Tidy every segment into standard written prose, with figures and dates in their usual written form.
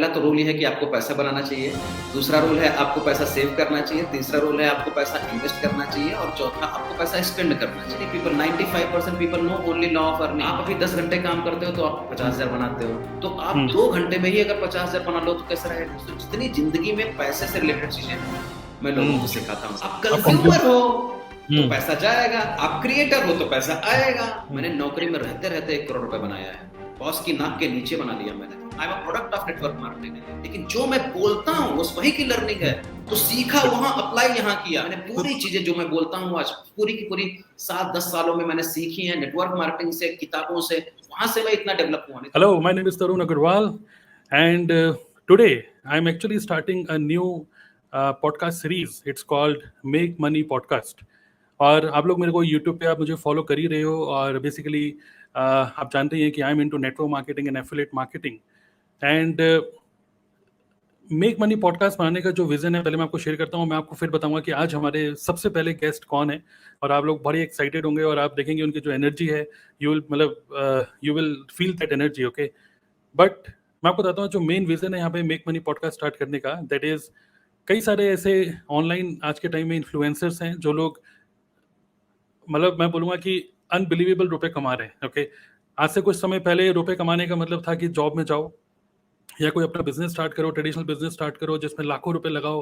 पहला तो रूल ये है कि आपको पैसा बनाना चाहिए, दूसरा रूल है आपको पैसा सेव करना चाहिए, तीसरा रूल है आपको पैसा इन्वेस्ट करना चाहिए और चौथा आपको पैसा स्पेंड करना चाहिए। People 95% people know only law of earning. आप अभी 10 घंटे काम करते हो तो आप 50,000 बनाते हो, तो आप 2 घंटे में ही अगर 50,000 बना लो तो कैसा रहेगा? तो जितनी जिंदगी में पैसे से रिलेटेड चीजें मैं लोगों को सिखाता हूँ। आप कंज्यूमर हो तो पैसा जाएगा, आप क्रिएटर हो तो पैसा आएगा। मैंने नौकरी में रहते रहते 1 करोड़ रुपए बनाया है, बॉस की नाक के नीचे बना लिया मैंने। I am a product of network marketing. लेकिन जो मैं बोलता हूँ उस वही की लर्निंग है, तो सीखा वहां, अप्लाई यहाँ किया। मैंने पूरी चीजें जो मैं बोलता हूँ आज पूरी की पूरी 7-10 सालों में मैंने सीखी है, नेटवर्क मार्केटिंग से, किताबों से, वहां से मैं इतना डेवलप हुआ। Hello, my name is Tarun Agarwal, and today I'm actually starting a new podcast series. It's called Make Money Podcast. और आप लोग मेरे को YouTube पे आप मुझे फॉलो कर ही रहे हो, और बेसिकली आप जानते हैं कि I am into network marketing and affiliate marketing. And make money podcast बनाने का जो विजन है पहले मैं आपको शेयर करता हूँ, मैं आपको फिर बताऊंगा कि आज हमारे सबसे पहले गेस्ट कौन है, और आप लोग बड़े एक्साइटेड होंगे और आप देखेंगे उनकी जो एनर्जी है, you will feel that energy. Okay, but मैं आपको बताता हूँ जो मेन विजन है यहाँ पे मेक मनी पॉडकास्ट स्टार्ट करने का, दैट इज कई सारे ऐसे ऑनलाइन आज के टाइम में इन्फ्लुएंसर्स हैं जो लोग मतलब मैं बोलूँगा कि अनबिलीवेबल रुपए कमा रहे हैं। ओके, आज से कुछ समय पहले रुपए कमाने का मतलब था कि जॉब में जाओ या कोई अपना बिजनेस स्टार्ट करो, ट्रेडिशनल बिजनेस स्टार्ट करो जिसमें लाखों रुपए लगाओ।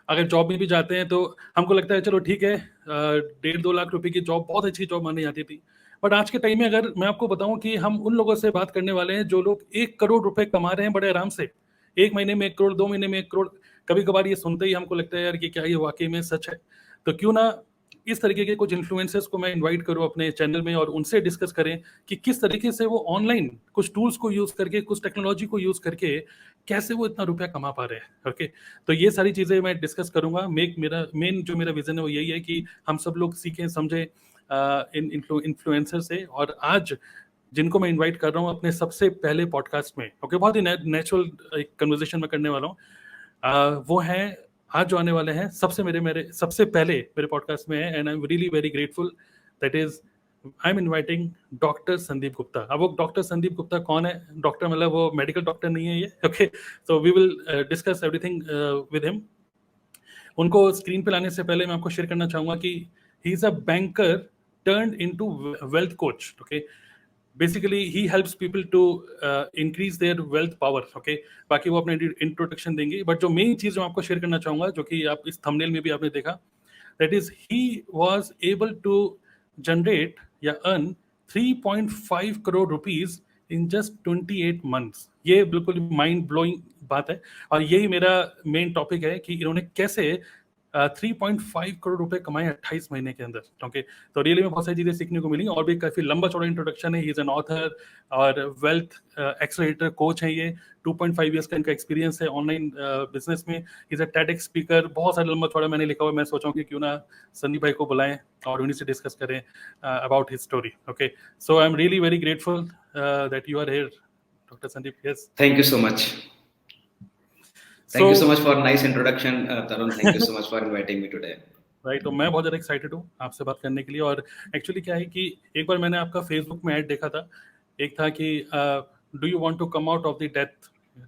अगर जॉब में भी जाते हैं तो हमको लगता है चलो ठीक है, 1.5-2 लाख रुपए की जॉब बहुत अच्छी जॉब मानी जाती थी। बट आज के टाइम में अगर मैं आपको बताऊं कि हम उन लोगों से बात करने वाले हैं जो लोग 1 करोड़ रुपए कमा रहे हैं बड़े आराम से, 1 महीने में 1 करोड़, 2 महीने में 1 करोड़। कभी कभार ये सुनते ही हमको लगता है यार कि क्या ये वाकई में सच है? तो क्यों ना इस तरीके के कुछ इन्फ्लुएंसर्स को मैं इनवाइट करूं अपने चैनल में और उनसे डिस्कस करें कि किस तरीके से वो ऑनलाइन कुछ टूल्स को यूज करके, कुछ टेक्नोलॉजी को यूज करके कैसे वो इतना रुपया कमा पा रहे हैं। ओके, तो ये सारी चीजें मैं डिस्कस करूंगा। जो मेरा विजन है वो यही है कि हम सब लोग सीखें समझे इन इन्फ्लुएंसर से। और आज जिनको मैं इनवाइट कर रहा हूँ अपने सबसे पहले पॉडकास्ट में, ओके, बहुत ही नेचुरल एक कन्वर्सेशन में करने वाला हूँ, वो हैं आज जो आने वाले हैं मेरे सबसे पहले मेरे पॉडकास्ट में है, and I am really very grateful. That is I am inviting doctor Sandeep Gupta. अब वो डॉक्टर संदीप गुप्ता कौन है? डॉक्टर मतलब वो मेडिकल डॉक्टर नहीं है ये। Okay, so we will discuss everything with him. उनको स्क्रीन पे लाने से पहले मैं आपको शेयर करना चाहूंगा कि he is a banker turned into wealth coach. Okay, basically he helps people to increase their wealth power. Okay, बाकी वो अपने इंट्रोडक्शन देंगे, बट जो मेन चीज जो आपको शेयर करना चाहूंगा, जो कि आप इस थंबनेल में भी आपने देखा, that is he was able to generate या earn 3.5 crore rupees in just 28 months. ये बिल्कुल माइंड ब्लोइंग बात है, और यही मेरा मेन टॉपिक है कि इन्होंने कैसे 3.5 करोड़ रुपए कमाए 28 महीने के अंदर। ओके, तो रियली में बहुत सारी चीजें सीखने को मिली, और भी काफी लंबा चौड़ा इंट्रोडक्शन है। ही इज एन ऑथर और वेल्थ एक्सेलरेटर कोच है ये। 2.5 इयर्स का इनका एक्सपीरियंस है ऑनलाइन बिजनेस में। इज अ टेडेक्स स्पीकर, बहुत सारा लंबा चौड़ा मैंने लिखा हुआ। मैं सोचा कि क्यों ना संदीप भाई को बुलाएं और उन्हीं से डिस्कस करें about his story. Okay, so I am really very grateful that you are here doctor Sandeep. Yes, thank you so much. Thank you so much for nice introduction, Tarun. Thank you so much for inviting me today. Right, तो मैं बहुत ज़्यादा excited हूँ आपसे बात करने के लिए। और एक्चुअली क्या है कि एक बार मैंने आपका फेसबुक में ऐड देखा था, एक था कि do you want to come out of the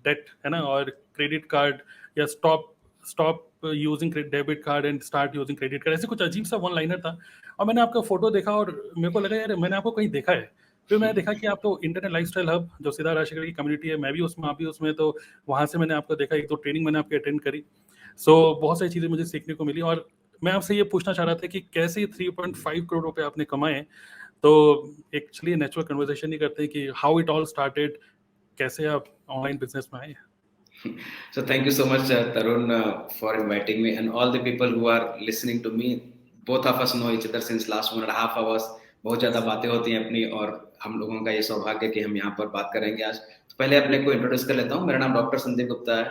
debt, है ना, और क्रेडिट कार्ड या stop using debit card and start using credit card, ऐसे कुछ अजीब सा वन लाइनर था। और मैंने आपका फोटो देखा और मेरे को लगा यार मैंने आपको कहीं देखा है। फिर मैंने देखा कि आप तो इंटरनेट लाइफस्टाइल हब, जो सीधा राशिकर की कम्युनिटी है, मैं भी उसमें, आप भी उसमें, तो वहाँ से मैंने आपको देखा, 1-2 ट्रेनिंग मैंने आपकी अटेंड करी। सो बहुत सारी चीज़ें मुझे सीखने को मिली, और मैं आपसे ये पूछना चाह रहा था कि कैसे 3.5 करोड़ रुपए आपने कमाए। तो एक्चुअली नेचुरल कन्वर्सेशन ही करते हैं कि हाउ इट ऑल स्टार्टेड, कैसे आप ऑनलाइन बिजनेस में आए। So thank you so much, Tarun, for inviting me, and all the people who are listening to me. Both of us know each other since last 1.5 hours. बहुत ज़्यादा बातें होती हैं अपनी, और हम लोगों का ये सौभाग्य कि हम यहाँ पर बात करेंगे आज। तो पहले अपने को इंट्रोड्यूस कर लेता हूँ। मेरा नाम डॉक्टर संदीप गुप्ता है,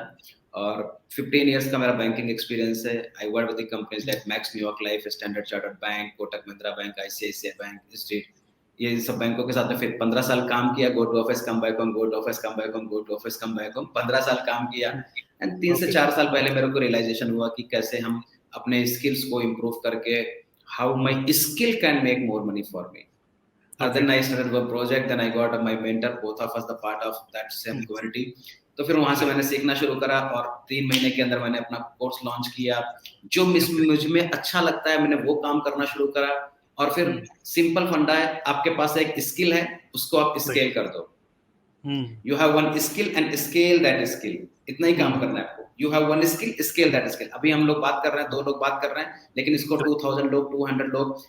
और 15 इयर्स का मेरा बैंकिंग एक्सपीरियंस है। I work with companies like max New York life, standard chartered bank, Kotak Mahindra bank, ICICI bank, state, ये सब बैंकों के साथ में फिर 15 साल काम किया। Go to office come back home, go to office come back home, go to office come back home, 15 साल काम किया। एंड 3 से 4 साल पहले मेरे को रियलाइजेशन हुआ कि कैसे हम अपने स्किल्स को इम्प्रूव करके, how my skill can make more money for me. Then I started one project, then I got my mentor, both of us the part of that same community. तो फिर वहां से मैंने सीखना शुरू करा और 3 महीने के अंदर मैंने अपना कोर्स लॉन्च किया। जो मुझ में अच्छा लगता है मैंने वो काम करना शुरू करा। और फिर सिंपल फंडा है, आपके पास एक स्किल है, उसको आप स्केल कर दो। You have one skill and scale that skill, इतना ही काम करना है आपको। You have one skill, scale that skill. अभी हम लोग बात कर रहे हैं, 2 लोग बात कर रहे हैं, लेकिन इसको 2000 लोग, 200 लोग,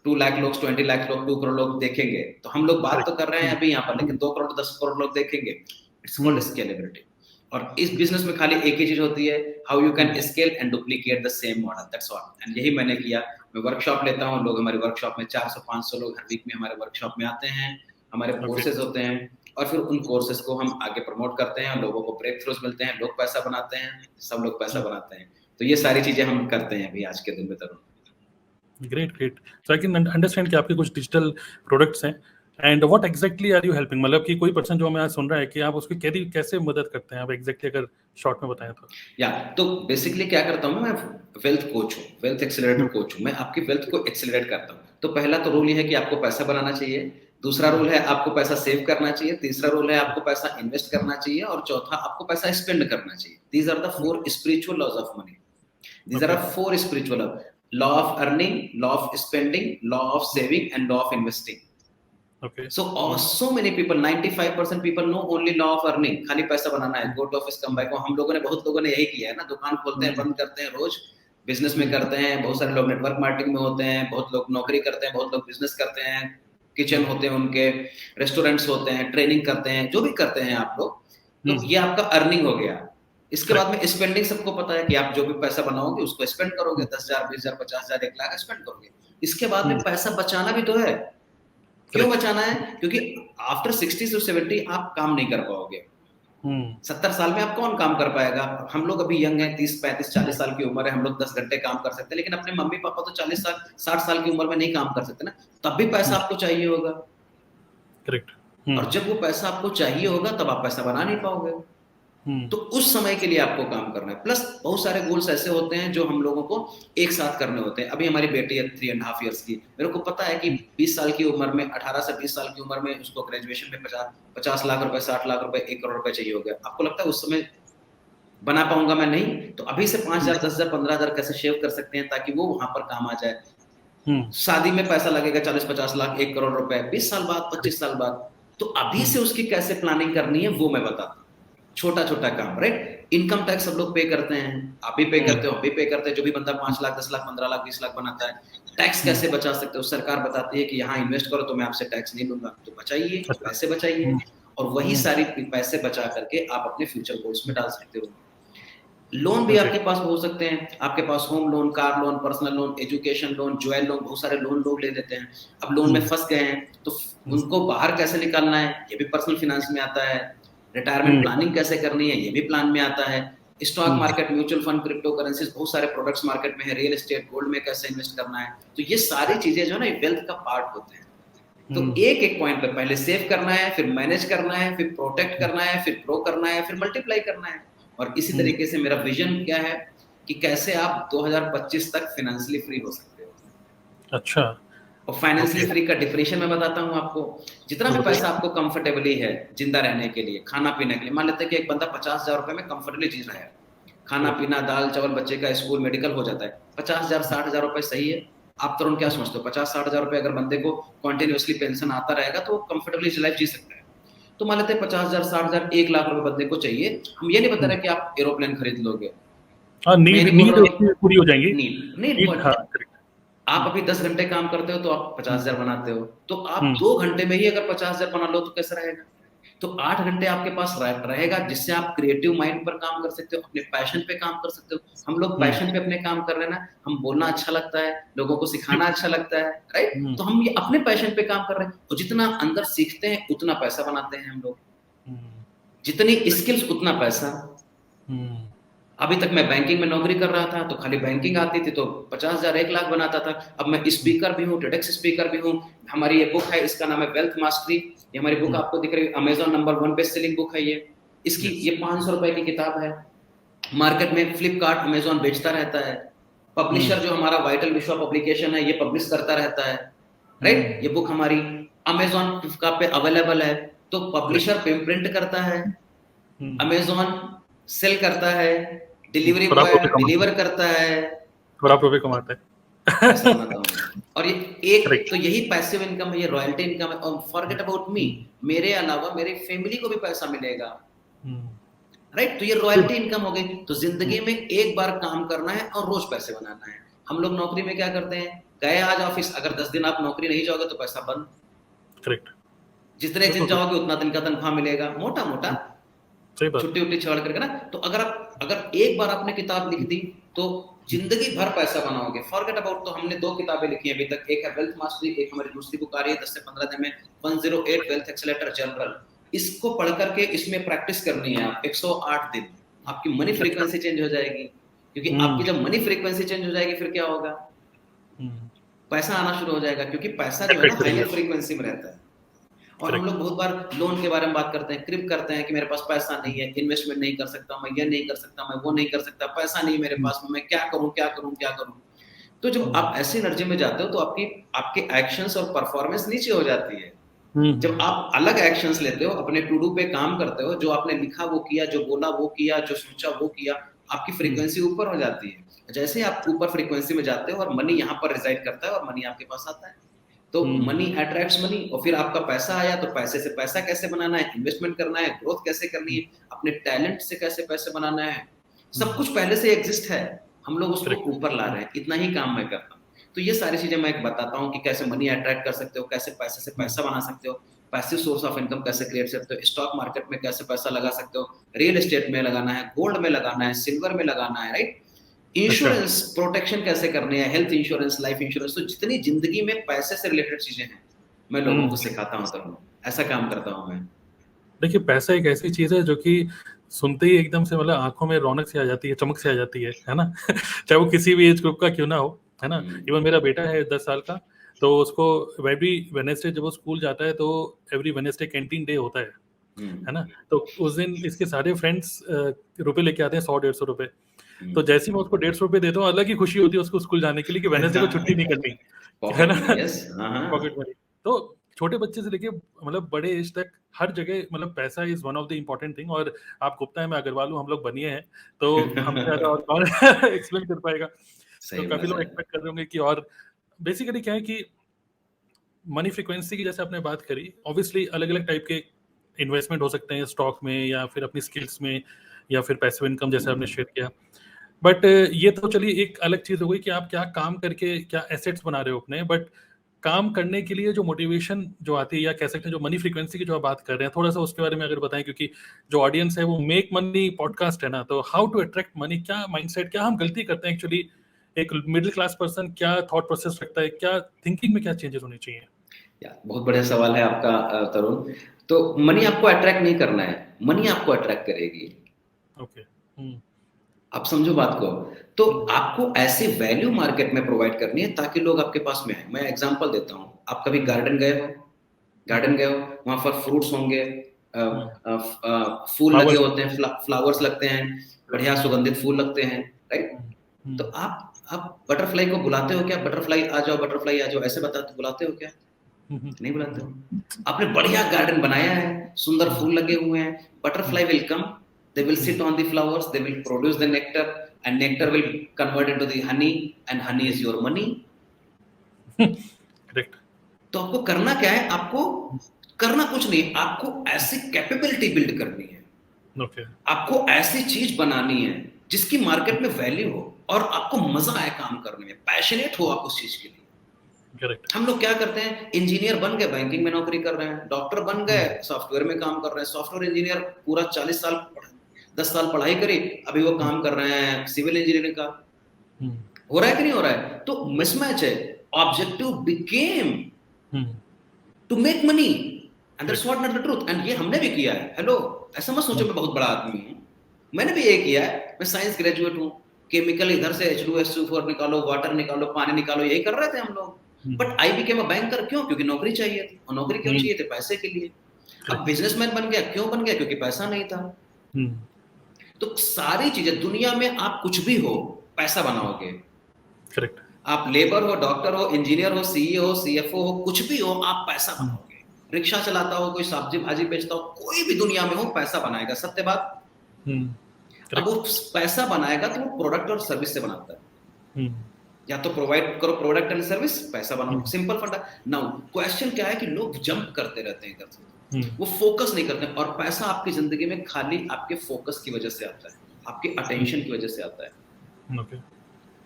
2 लाख लोग, 20 लाख लोग, 2 करोड़ लोग देखेंगे। तो हम लोग बात तो कर रहे हैं अभी यहाँ पर, लेकिन 2 करोड़ 10 करोड़ लोग देखेंगे। It's called scalability. और इस बिजनेस में खाली एक ही चीज होती है, how you can scale and duplicate the same model, that's all. And यही मैंने किया। मैं वर्कशॉप लेता हूँ, लोग हमारे वर्कशॉप में 400-500 लोग हर वीक में हमारे वर्कशॉप में आते हैं, हमारे कोर्सेज होते हैं, और फिर उन कोर्सेज को हम आगे प्रमोट करते हैं, लोगों को ब्रेक थ्रूज मिलते हैं, लोग पैसा बनाते हैं, सब लोग पैसा बनाते हैं। तो ये सारी चीजें हम करते हैं अभी आज के दिन में Tarun. Great. So I can understand कि आपके कुछ डिजिटल प्रोडक्ट्स हैं, and what exactly are you helping, मतलब कि कोई पर्सन जो हमें आज सुन रहा है कि आप उसकी कैसे मदद करते हैं, आप एग्जैक्टली अगर शॉर्ट में बताएं तो। तो बेसिकली क्या करता हूँ मैं वेल्थ कोच हूँ, वेल्थ एक्सेलरेटर कोच हूँ। मैं आपकी वेल्थ को एक्सेलरेट करता हूँ। तो पहला तो रूल ये है कि आपको पैसा बनाना चाहिए, दूसरा रूल है आपको पैसा सेव करना चाहिए, तीसरा रूल है आपको पैसा इन्वेस्ट करना चाहिए, और चौथा आपको पैसा स्पेंड करना चाहिए। These are the 4 spiritual laws of money. These are 4 spiritual law of earning, law of spending, law of saving, and law of investing. Okay. So many people, 95% people know only law of earning, खाली पैसा बनाना है, go to office come back। हम लोगों ने, बहुत लोगों ने यही किया है ना, दुकान खोलते हैं, बंद करते हैं, रोज बिजनेस में करते हैं। बहुत सारे लोग नेटवर्क मार्केटिंग में होते हैं, बहुत लोग नौकरी करते हैं, बहुत लोग बिजनेस करते हैं, किचन होते हैं उनके, रेस्टोरेंट्स होते हैं, ट्रेनिंग करते हैं, जो भी करते हैं आप लोग। तो ये आपका अर्निंग हो गया। इसके बाद में स्पेंडिंग सबको पता है कि आप जो भी पैसा बनाओगे उसको स्पेंड करोगे, 10,000, 20,000, 50,000, 1 लाख स्पेंड करोगे। इसके बाद में पैसा बचाना भी तो है। क्यों बचाना है? क्योंकि आफ्टर 60 to 70 आप काम नहीं कर पाओगे। 70 साल में आप कौन काम कर पाएगा? हम लोग अभी यंग हैं, 30, 35, 40 साल की उम्र है, हम लोग 10 घंटे काम कर सकते हैं, लेकिन अपने मम्मी पापा तो 40 साल, 60 साल की उम्र में नहीं काम कर सकते ना, तब भी पैसा आपको चाहिए होगा। करेक्ट। और जब वो पैसा आपको चाहिए होगा तब आप पैसा बना नहीं पाओगे। तो उस समय के लिए आपको काम करना है। प्लस बहुत सारे गोल्स ऐसे होते हैं जो हम लोगों को एक साथ करने होते हैं। अभी हमारी बेटी है 3.5 इयर्स की, मेरे को पता है कि 20 साल की उम्र में, 18 से 20 साल की उम्र में उसको ग्रेजुएशन में 50 लाख रुपए, 60 लाख रुपए, 1 करोड़ रुपए चाहिए हो गया। आपको लगता है उस समय बना पाऊंगा मैं? नहीं। तो अभी से 5,000, 10,000, 15,000 कैसे सेव कर सकते हैं ताकि वो वहां पर काम आ जाए। शादी में पैसा लगेगा 40-50 लाख, 1 करोड़ रुपए 20 साल बाद, 25 साल बाद। तो अभी से उसकी कैसे प्लानिंग करनी है वो मैं बताता हूँ। छोटा छोटा काम, राइट? इनकम टैक्स सब लोग पे करते हैं, आप भी पे करते हो, हम भी पे करते हैं। जो भी बंदा 5 लाख, 10 लाख, 15 लाख, 20 लाख बनाता है, टैक्स कैसे बचा सकते हो? सरकार बताती है कि यहाँ इन्वेस्ट करो तो मैं आपसे टैक्स नहीं लूंगा। तो बचाइए, पैसे बचाइए, और वही सारी पैसे बचा करके आप अपने फ्यूचर गोल्स में डाल सकते हो। लोन भी आपके पास हो सकते हैं, आपके पास home loan, car loan, personal loan, education loan, jewel loan, बहुत सारे लोन लोग ले लेते हैं। अब लोन में फंस गए हैं तो उनको बाहर कैसे निकालना है ये भी पर्सनल फिनेंस में आता है। रिटायरमेंट प्लानिंग कैसे करनी है ये भी प्लान में आता है। Stock market, mutual fund, crypto currencies, बहुत सारे प्रोडक्ट्स मार्केट में है, रियल एस्टेट, गोल्ड में कैसे इन्वेस्ट करना है। तो ये सारी चीजें जो है ना वेल्थ का पार्ट होते हैं। तो एक एक पॉइंट पे पहले सेव करना है, फिर मैनेज करना है, फिर प्रोटेक्ट करना है, फिर ग्रो करना है, फिर मल्टीप्लाई करना है। और इसी तरीके से मेरा विजन क्या है कि कैसे आप 2025 तक फाइनेंशियली फ्री हो सकते हो। अच्छा। और फाइनेंशियली फ्री का डिफिनेशन मैं बताता हूँ आपको। जितना भी पैसा आपको कंफर्टेबली है जिंदा रहने के लिए, खाना पीने के लिए, मान लेते हैं कि एक बंदा 50,000 रुपए में कंफर्टेबली जी रहा है, खाना पीना, दाल चावल, बच्चे का स्कूल, मेडिकल हो जाता है। 50,000, 60,000 रुपए सही है? आप तुरंत क्या समझते हो? 50-60,000 रुपए अगर बंदे को कंटिन्यूअसली पेंशन आता रहेगा तो कंफर्टेबली लाइफ जी सकता है। तो मान लेते हैं 50,000, 60,000, 1 लाख रुपए बंदे को चाहिए। हम ये नहीं बता रहे कि आप एरोप्लेन खरीद लोगे, नीड पूरी हो जाएंगी। नीड आप अभी 10 घंटे काम करते हो तो आप 50,000 बनाते हो, तो आप 2 घंटे में ही अगर 50,000 बना लो तो कैसा रहेगा? तो 8 घंटे आपके पास रहेगा जिससे आप क्रिएटिव माइंड पर काम कर सकते हो, अपने पैशन पे काम कर सकते हो। हम लोग पैशन पे अपने काम कर रहे हैं ना, हम बोलना अच्छा लगता है, लोगों को सिखाना अच्छा लगता है, राइट? तो हम ये अपने पैशन पे काम कर रहे हैं। और जितना अंदर सीखते हैं उतना पैसा बनाते हैं हम लोग, जितनी स्किल्स उतना पैसा। अभी तक मैं बैंकिंग में नौकरी कर रहा था तो खाली बैंकिंग आती थी तो 50,000, 1 लाख बनाता था। अब मैं स्पीकर भी हूँ, TEDx स्पीकर भी हूँ। हमारी ये बुक है, इसका नाम है वेल्थ मास्टरी। ये हमारी बुक आपको दिख रही है, Amazon number 1 best selling book है ये। इसकी ये 500 रुपए की किताब है। मार्केट में फ्लिपकार्ट, अमेजॉन बेचता रहता है। पब्लिशर जो हमारा वाइटल विश्वा पब्लिकेशन है ये पब्लिश करता रहता है, राइट? ये बुक हमारी अमेजॉन, फ्लिपकार्ट पे अवेलेबल है। तो पब्लिशर प्रिंट करता है, अमेजोन सेल करता है, डिलीवरी और आप बॉय रुपए कमाते डिलीवर करता है, और आप रुपए कमाते हैं। पैसा बनाता हूँ। और ये एक करेक्ट। तो यही पैसिव इनकम है, ये रॉयल्टी इनकम है। और फॉरगेट अबाउट मी, मेरे अलावा मेरी फैमिली को भी पैसा मिलेगा, राइट? तो ये रॉयल्टी इनकम हो गई। तो जिंदगी में एक बार काम करना है और रोज पैसे बनाना है। हम लोग नौकरी में क्या करते हैं, गए आज ऑफिस, अगर 10 दिन आप नौकरी नहीं जाओगे तो पैसा बंद। करेक्ट। जितने दिन जाओगे उतना दिन का तनख्वाह मिलेगा, मोटा मोटा सही बात। छुट्टी उट्टी छोड़ करके ना। तो अगर एक बार आपने किताब लिख दी तो जिंदगी भर पैसा बनाओगे। फॉरगेट अबाउट, तो हमने 2 किताबें लिखी हैं अभी तक, एक है वेल्थ मास्टरी, एक हमारी दूसरी बुक आ रही है 10 से 15 दिन में, 108 वेल्थ एक्सेलेरेटर जनरल। इसको पढ़ करके इसमें प्रैक्टिस करनी है आप 108 दिन, आपकी मनी फ्रीक्वेंसी चेंज हो जाएगी। क्योंकि आपकी जब मनी फ्रीक्वेंसी चेंज हो जाएगी फिर क्या होगा, पैसा आना शुरू हो जाएगा। क्योंकि पैसा जो है ना हायर फ्रीक्वेंसी में रहता है। और हम लोग बहुत बार लोन के बारे में बात करते हैं, क्रिप करते हैं कि मेरे पास पैसा नहीं है, इन्वेस्टमेंट नहीं कर सकता, मैं ये नहीं कर सकता, मैं वो नहीं कर सकता, पैसा नहीं मेरे पास में, मैं क्या करूं क्या करूं क्या करूं। तो जब आप ऐसी एनर्जी में जाते हो तो आपके एक्शंस और परफॉर्मेंस नीचे हो जाती है। जब आप अलग एक्शंस लेते हो, अपने टू डू पे काम करते हो, जो आपने लिखा वो किया, जो बोला वो किया, जो सोचा वो किया, आपकी फ्रीक्वेंसी ऊपर हो जाती है। जैसे आप ऊपर फ्रीक्वेंसी में जाते हो और मनी यहाँ पर रिजाइड करता है और मनी आपके पास आता है। तो मनी अट्रैक्ट्स मनी। और फिर आपका पैसा आया तो पैसे से पैसा कैसे बनाना है, इन्वेस्टमेंट करना है, ग्रोथ कैसे करनी है, अपने टैलेंट से कैसे पैसे बनाना है, सब कुछ पहले से एग्जिस्ट है, हम लोग उसको ऊपर ला रहे हैं। इतना ही काम मैं करता हूँ। तो ये सारी चीजें मैं बताता हूँ कि कैसे मनी अट्रैक्ट कर सकते हो, कैसे पैसे से पैसा बना सकते हो, पैसिव सोर्स ऑफ इनकम कैसे क्रिएट सकते हो, स्टॉक मार्केट में कैसे पैसा लगा सकते हो, रियल एस्टेट में लगाना है, गोल्ड में लगाना है, सिल्वर में लगाना है, राइट? इंश्योरेंस प्रोटेक्शन कैसे करनी है, हेल्थ इंश्योरेंस, लाइफ इंश्योरेंस। तो जितनी जिंदगी में पैसे से रिलेटेड चीजें हैं मैं लोगों को सिखाता हूँ, तो ऐसा काम करता हूँ मैं। देखिए, पैसा एक ऐसी चीज है जो कि सुनते ही एकदम से मतलब आंखों में रौनक से आ जाती है, चमक से आ जाती है ना। चाहे वो किसी भी एज ग्रुप का क्यों ना हो, है ना। इवन मेरा बेटा है 10 साल का, तो उसको एवरी वेडनेसडे जब वो स्कूल जाता है तो एवरी वेडनेसडे कैंटीन डे होता है ना। तो उस दिन इसके सारे फ्रेंड्स रुपए लेके आते हैं, 100-150 रुपए। तो जैसे ही मैं उसको 150 रुपए देता हूँ, अलग ही खुशी होती है उसको स्कूल जाने के लिए कि वेडनेसडे को छुट्टी नहीं करनी, है ना। Pocket money. तो छोटे बच्चे से लेके मतलब बड़े एज तक हर जगह मतलब पैसा is one of the important thing. और आप गुप्ता है, मैं अग्रवाल हूँ, हम लोग बनिए हैं, तो हमसे ज्यादा और कौन एक्सप्लेन कर पाएगा। तो काफी लोग एक्सपेक्ट कर रहे होंगे कि, और बेसिकली क्या है कि मनी फ्रीक्वेंसी की जैसे आपने बात करी, ऑब्वियसली अलग अलग टाइप के इन्वेस्टमेंट हो सकते हैं, स्टॉक में या फिर अपनी स्किल्स में या फिर पैसिव इनकम जैसे आपने शेयर किया। बट ये तो चलिए एक अलग चीज हो गई कि आप क्या काम करके क्या एसेट्स बना रहे हो अपने। बट काम करने के लिए जो मोटिवेशन जो आती है, या कह सकते हैं जो मनी फ्रीक्वेंसी की जो आप बात कर रहे हैं, थोड़ा सा उसके बारे में अगर बताएं, क्योंकि जो ऑडियंस है वो मेक मनी पॉडकास्ट है ना। तो हाउ टू अट्रैक्ट मनी, क्या माइंडसेट, क्या हम गलती करते हैं एक्चुअली, एक मिडिल क्लास पर्सन क्या थॉट प्रोसेस रखता है, क्या थिंकिंग में क्या चेंजेस होने चाहिए? बहुत बढ़िया सवाल है आपका तरुण। तो मनी आपको अट्रैक्ट नहीं करना है, मनी आपको अट्रैक्ट करेगी। ओके। आप समझो बात को। तो आपको ऐसी वैल्यू मार्केट में प्रोवाइड करनी है ताकि लोग आपके पास में आए। मैं एग्जांपल देता हूँ, आप कभी गार्डन गए हो, वहां पर फ्रूट्स होंगे, फूल लगे होते हैं, फ्लावर्स लगते हैं, बढ़िया सुगंधित फूल लगते हैं, राइट? तो आप बटरफ्लाई को बुलाते हो क्या, बटरफ्लाई आ जाओ, ऐसे बुलाते हो क्या? नहीं बुलाते हो। आपने बढ़िया गार्डन बनाया है, सुंदर फूल लगे हुए हैं, butterfly will come, they will sit on the flowers, they will produce the nectar, and nectar will convert into the honey, and honey is your money. Correct. तो आपको करना क्या है, आपको करना कुछ नहीं, आपको ऐसी कैपेबिलिटी बिल्ड करनी है। Okay. आपको ऐसी चीज बनानी है जिसकी मार्केट में वैल्यू हो और आपको मजा आए काम करने में, पैशनेट हो आप उस चीज के लिए। Correct. हम लोग क्या करते हैं, इंजीनियर बन गए, बैंकिंग में नौकरी कर रहे हैं, डॉक्टर बन गए, सॉफ्टवेयर में काम कर रहे हैं, सॉफ्टवेयर इंजीनियर पूरा 40 साल 10 साल पढ़ाई करी, अभी वो काम कर रहे हैं सिविल इंजीनियरिंग का। हो रहा है कि नहीं हो रहा है? तो मिसमैच है। Objective became to make money, and that's what not the truth. And ये हमने भी किया है। हेलो, ऐसा मत सोचो मैं बहुत बड़ा आदमी हूँ, मैंने भी ये किया है। मैं साइंस ग्रेजुएट हूँ, केमिकल इधर से H2SO4 निकालो, वाटर निकालो, पानी निकालो, यही कर रहे थे हम लोग। But I became a banker, क्यों? क्योंकि नौकरी चाहिए थी। और नौकरी क्यों चाहिए थी? पैसे के लिए। अब बिजनेसमैन बन गया, क्यों बन गया? क्योंकि पैसा नहीं था। तो सारी चीजें दुनिया में, आप कुछ भी हो, पैसा बनाओगे। करेक्ट। आप लेबर हो, डॉक्टर हो, इंजीनियर हो, CEO हो, CFO हो, कुछ भी हो, आप पैसा बनाओगे, रिक्शा चलाता हो, कोई सब्जी भाजी बेचता हो, कोई भी दुनिया में हो पैसा बनाएगा, सत्य बात। अब वो पैसा बनाएगा तो वो प्रोडक्ट और सर्विस से बनाता है। या तो प्रोवाइड करो प्रोडक्ट एंड सर्विस, पैसा बनाओ, सिंपल फंडा। नाउ क्वेश्चन क्या है कि लोग जंप करते रहते हैं इधर से, वो फोकस नहीं करते। और पैसा आपकी जिंदगी में खाली आपके फोकस की वजह से आता है, आपके अटेंशन की वजह से आता है।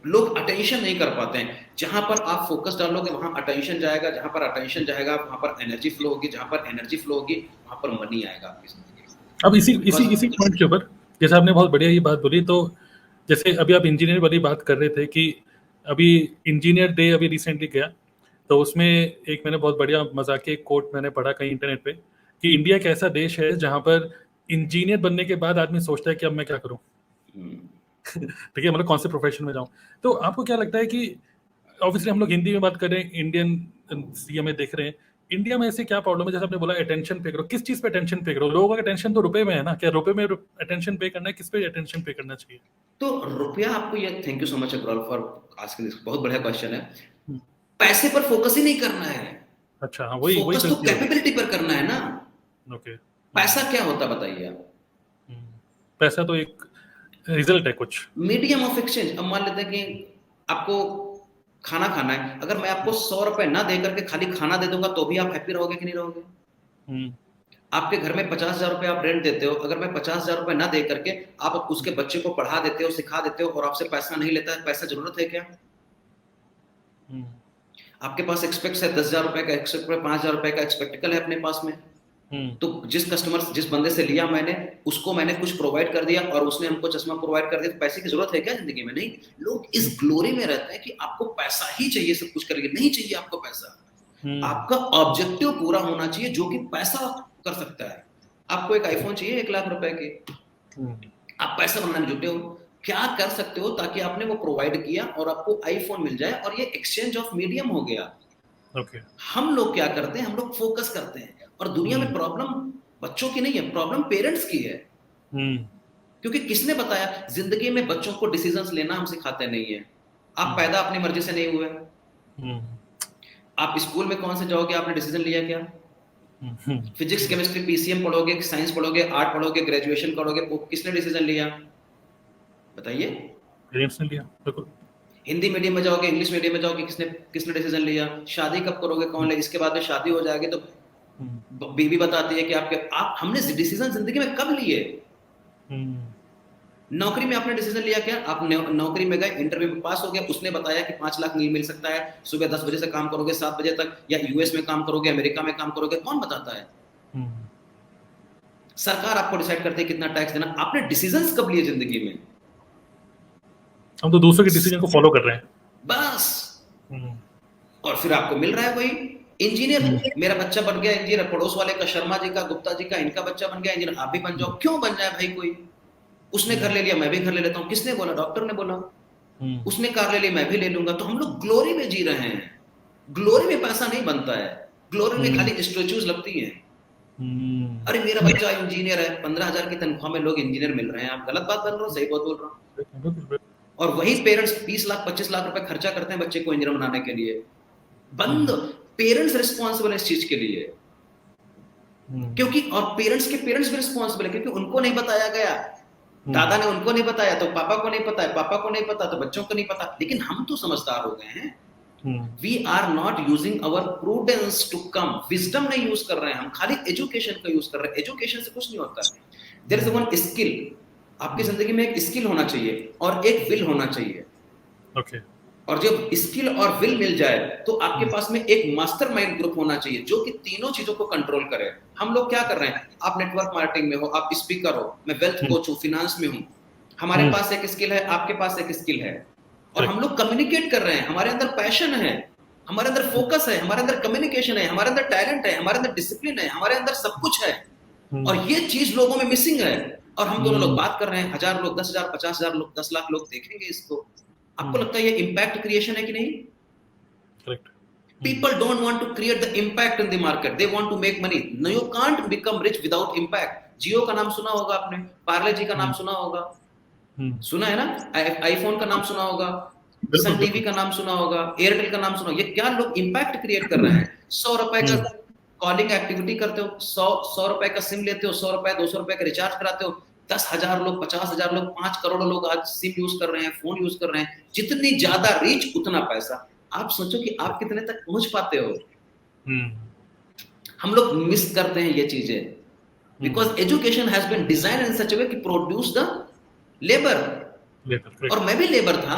लोग अटेंशन नहीं कर पाते हैं। जहां पर आप फोकस डालोगे वहां अटेंशन जाएगा, जहां पर अटेंशन जाएगा वहां पर एनर्जी फ्लो होगी, जहां पर एनर्जी फ्लो होगी वहां पर मनी आएगा आपकी जिंदगी में। अब इसी पॉइंट के ऊपर जैसे आपने बहुत बढ़िया ये बात बोली, तो जैसे अभी आप इंजीनियर वाली बात कर रहे थे कि अभी इंजीनियर डे अभी रिसेंटली गया, तो उसमें एक मैंने बहुत बढ़िया मजाकिया कोट मैंने पढ़ा कहीं इंटरनेट पे कि इंडिया एक ऐसा देश है जहां पर इंजीनियर बनने के बाद आदमी सोचता है कि अब मैं क्या करूं, ठीक है, मतलब कौन से प्रोफेशन में जाऊं। तो आपको क्या लगता है कि ऑब्वियसली हम लोग हिंदी में बात कर रहे हैं, इंडियन सीएम में देख रहे हैं, इंडिया में ऐसे क्या प्रॉब्लम है? जैसे आपने बोला अटेंशन पे करो, किस चीज पे अटेंशन पे करो? लोगों का अटेंशन तो रुपए में है ना, क्या रुपए में अटेंशन पे करना है? किस पे अटेंशन पे करना चाहिए? तो रुपया आपको ये, thank you so much Agarwal for asking this, बहुत बढ़िया क्वेश्चन है। पैसे पर फोकस ही नहीं करना है। अच्छा, हाँ, वही फोकस तो कैपेबिलिटी पर करना है ना। ओके, पैसा क्या होता बताइए आप? पैसा तो एक रिजल्ट है कुछ, मीडियम ऑफ एक्सचेंज। अब मान लेते हैं कि आपको खाना खाना है, अगर मैं आपको 100 रुपए ना दे करके खाली खाना दे दूंगा तो भी आप हैप्पी रहोगे कि नहीं रहोगे? आपके घर में 50,000 रुपए आप रेंट देते हो, अगर मैं 50,000 रुपए ना दे करके आप उसके बच्चे को पढ़ा देते हो, सिखा देते हो और आपसे पैसा नहीं लेता है, पैसा जरूरत है क्या? आपके पास एक्सपेक्ट है 10,000 रुपए का, एक्सपेक्ट 5,000 रुपए का एक्सपेक्टिकल है अपने पास में। तो जिस बंदे से लिया मैंने, उसको मैंने कुछ प्रोवाइड कर दिया और उसने हमको चश्मा प्रोवाइड कर दिया, तो पैसे की जरूरत है क्या जिंदगी में? नहीं। लोग इस ग्लोरी में रहते हैं कि आपको पैसा ही चाहिए सब कुछ करके। नहीं चाहिए आपको पैसा, आपका ऑब्जेक्टिव पूरा होना चाहिए जो कि पैसा कर सकता है। आपको एक आईफोन चाहिए 1 लाख रुपए के, आप पैसा बनाने में जुटे हो, क्या कर सकते हो ताकि आपने वो प्रोवाइड किया और आपको आईफोन मिल जाए, और ये एक्सचेंज ऑफ मीडियम हो गया। हम लोग क्या करते हैं, हम लोग फोकस करते हैं, और दुनिया में प्रॉब्लम बच्चों की नहीं है, प्रॉब्लम पेरेंट्स की है। क्योंकि किसने बताया जिंदगी में बच्चों को डिसीजंस लेना हम सिखाते नहीं है। आप पैदा अपनी मर्जी से नहीं हुए। आप स्कूल में कौन से जाओगे, आपने डिसीजन लिया क्या? फिजिक्स केमिस्ट्री पीसीएम पढ़ोगे, साइंस पढ़ोगे, आर्ट पढ़ोगे, ग्रेजुएशन पढ़ोगे, वो किसने डिसीजन लिया बताइए? पेरेंट्स ने लिया, बिल्कुल। हिंदी मीडियम में जाओगे, इंग्लिश मीडियम में जाओगे, किसने डिसीजन लिया? शादी कब करोगे, कौन ले? इसके बाद में शादी हो जाएगी तो बीवी बताती है कि हमने डिसीजन जिंदगी में कब लिए? नौकरी में आपने डिसीजन लिया क्या? आप नौकरी में गए, इंटरव्यू में पास हो गए, उसने बताया कि 5 लाख मिल सकता है, सुबह 10 बजे से काम करोगे 7 बजे तक, या यूएस में काम करोगे, अमेरिका में काम करोगे, कौन बताता है? सरकार आपको डिसाइड करती है कितना टैक्स देना। आपने डिसीजंस कब लिए जिंदगी में? हम तो दूसरों के डिसीजन को फॉलो कर रहे हैं बस। और फिर आपको मिल रहा है वही इंजीनियर। मेरा बच्चा बन गया इंजीनियर, पड़ोस वाले का, शर्मा जी का, गुप्ता जी का, इनका बच्चा बन गया इंजीनियर, आप भी बन जाओ। क्यों बन जाए भाई? कोई उसने घर ले लिया, मैं भी घर ले लेता हूं। किसने बोला? डॉक्टर ने बोला। उसने कार ले ली, मैं भी ले लूंगा। तो हम लोग ग्लोरी में जी रहे हैं। ग्लोरी में पैसा नहीं बनता है, ग्लोरी में खाली स्टैच्यूज लगती हैं। अरे मेरा बच्चा इंजीनियर है, 15,000 की तनख्वाह में लोग इंजीनियर मिल रहे हैं। आप गलत बात बोल रहे हो, सही बात बोल रहा हूँ। और वही पेरेंट्स 20 लाख 25 लाख रुपए खर्चा करते हैं बच्चे को इंजीनियर बनाने के लिए। बंद। पेरेंट्स रिस्पॉन्सिबल है इस चीज के लिए, क्योंकि और पेरेंट्स के पेरेंट्स भी रिस्पॉन्सिबल है, क्योंकि उनको नहीं बताया गया। दादा ने उनको नहीं बताया तो पापा को नहीं पता है, पापा को नहीं पता तो बच्चों को नहीं पता। लेकिन हम तो समझदार हो गए हैं। We are not using our prudence to come. Wisdom नहीं यूज कर रहे हैं हम, खाली एजुकेशन का यूज कर रहे हैं। एजुकेशन से कुछ नहीं होता है। There is one skill. आपकी जिंदगी में एक स्किल होना चाहिए और एक विल होना चाहिए। ओके। और जब स्किल और विल मिल जाए तो आपके पास में एक मास्टरमाइंड ग्रुप होना चाहिए जो कि तीनों चीजों को कंट्रोल करे। हम लोग क्या कर रहे हैं? आप नेटवर्क मार्केटिंग में हो, आप स्पीकर हो, मैं वेल्थ कोच हूं, फिनेंस में हूं। हमारे पास एक स्किल है, आपके पास एक स्किल है, और हम लोग कम्युनिकेट कर रहे हैं। हमारे अंदर पैशन है, हमारे अंदर फोकस है, हमारे अंदर कम्युनिकेशन है, हमारे अंदर टैलेंट है, हमारे अंदर डिसिप्लिन है, हमारे अंदर सब कुछ है। और ये चीज लोगों में मिसिंग है। और हम दोनों लोग बात कर रहे हैं, 1000 लोग, 10,000, 50,000 लोग, 10 लाख लोग देखेंगे इसको। आपको लगता है ये इम्पैक्ट क्रिएशन है कि नहीं? Correct. People don't want to create the impact in the market. They want to make money. No, you can't become rich without impact. जियो का नाम सुना होगा आपने, पार्ले जी का नाम सुना होगा, सुना है ना? आईफोन का नाम सुना होगा, सन टीवी का नाम सुना होगा, एयरटेल का नाम सुना होगा। ये क्या लोग इम्पैक्ट क्रिएट कर रहे हैं? 100 रुपए का कॉलिंग एक्टिविटी करते हो, 100 रुपए का सिम लेते हो, 100 रुपए 200 रुपए का रिचार्ज कराते हो, 10,000 लोग, 50,000 लोग, 5 करोड़ लोग आज सिम यूज कर रहे हैं, फोन यूज कर रहे हैं। जितनी ज्यादा रीच उतना पैसा। आप सोचो कि आप कितने तक पहुंच पाते हो। हम लोग मिस करते हैं ये चीजें, because education has been design in such a way कि प्रोड्यूस द लेबर। और मैं भी लेबर था,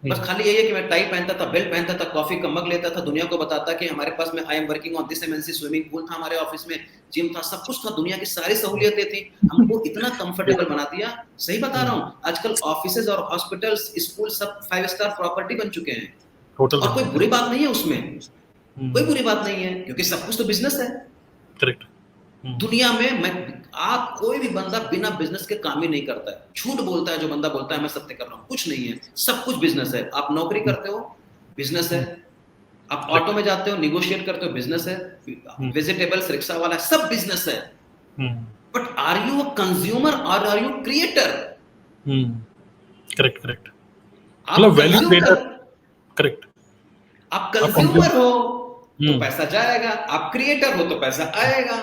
बस खाली यही है कि मैं टाई पहनता था, बेल्ट पहनता था, कॉफी का मग लेता था, दुनिया को बताता कि हमारे पास में I am working on this MNC, swimming pool था हमारे ऑफिस में, जिम था, सब कुछ था, दुनिया की सारी सहूलियतें थी। हमको इतना कंफर्टेबल बना दिया। सही बता रहा हूँ, आजकल ऑफिसेज और हॉस्पिटल्स, स्कूल सब 5 स्टार प्रॉपर्टी बन चुके हैं। और कोई बुरी बात नहीं है उसमें, कोई बुरी बात नहीं है, क्योंकि सब कुछ तो बिजनेस है। करेक्ट। दुनिया में आप कोई भी बंदा बिना बिजनेस के काम ही नहीं करता है। झूठ बोलता है जो बंदा बोलता है मैं सत्य कर रहा हूं, कुछ नहीं है, सब कुछ बिजनेस है। आप नौकरी करते हो, बिजनेस है। आप ऑटो में जाते हो, निगोशिएट करते हो, बिजनेस है। वेजिटेबल्स, रिक्शा वाला, सब बिजनेस है। But are you a consumer और are you creator? Correct correct. आप वैल्यू क्रिएटर, करेक्ट। आप कंज्यूमर हो तो पैसा जाएगा, आप क्रिएटर हो तो पैसा आएगा।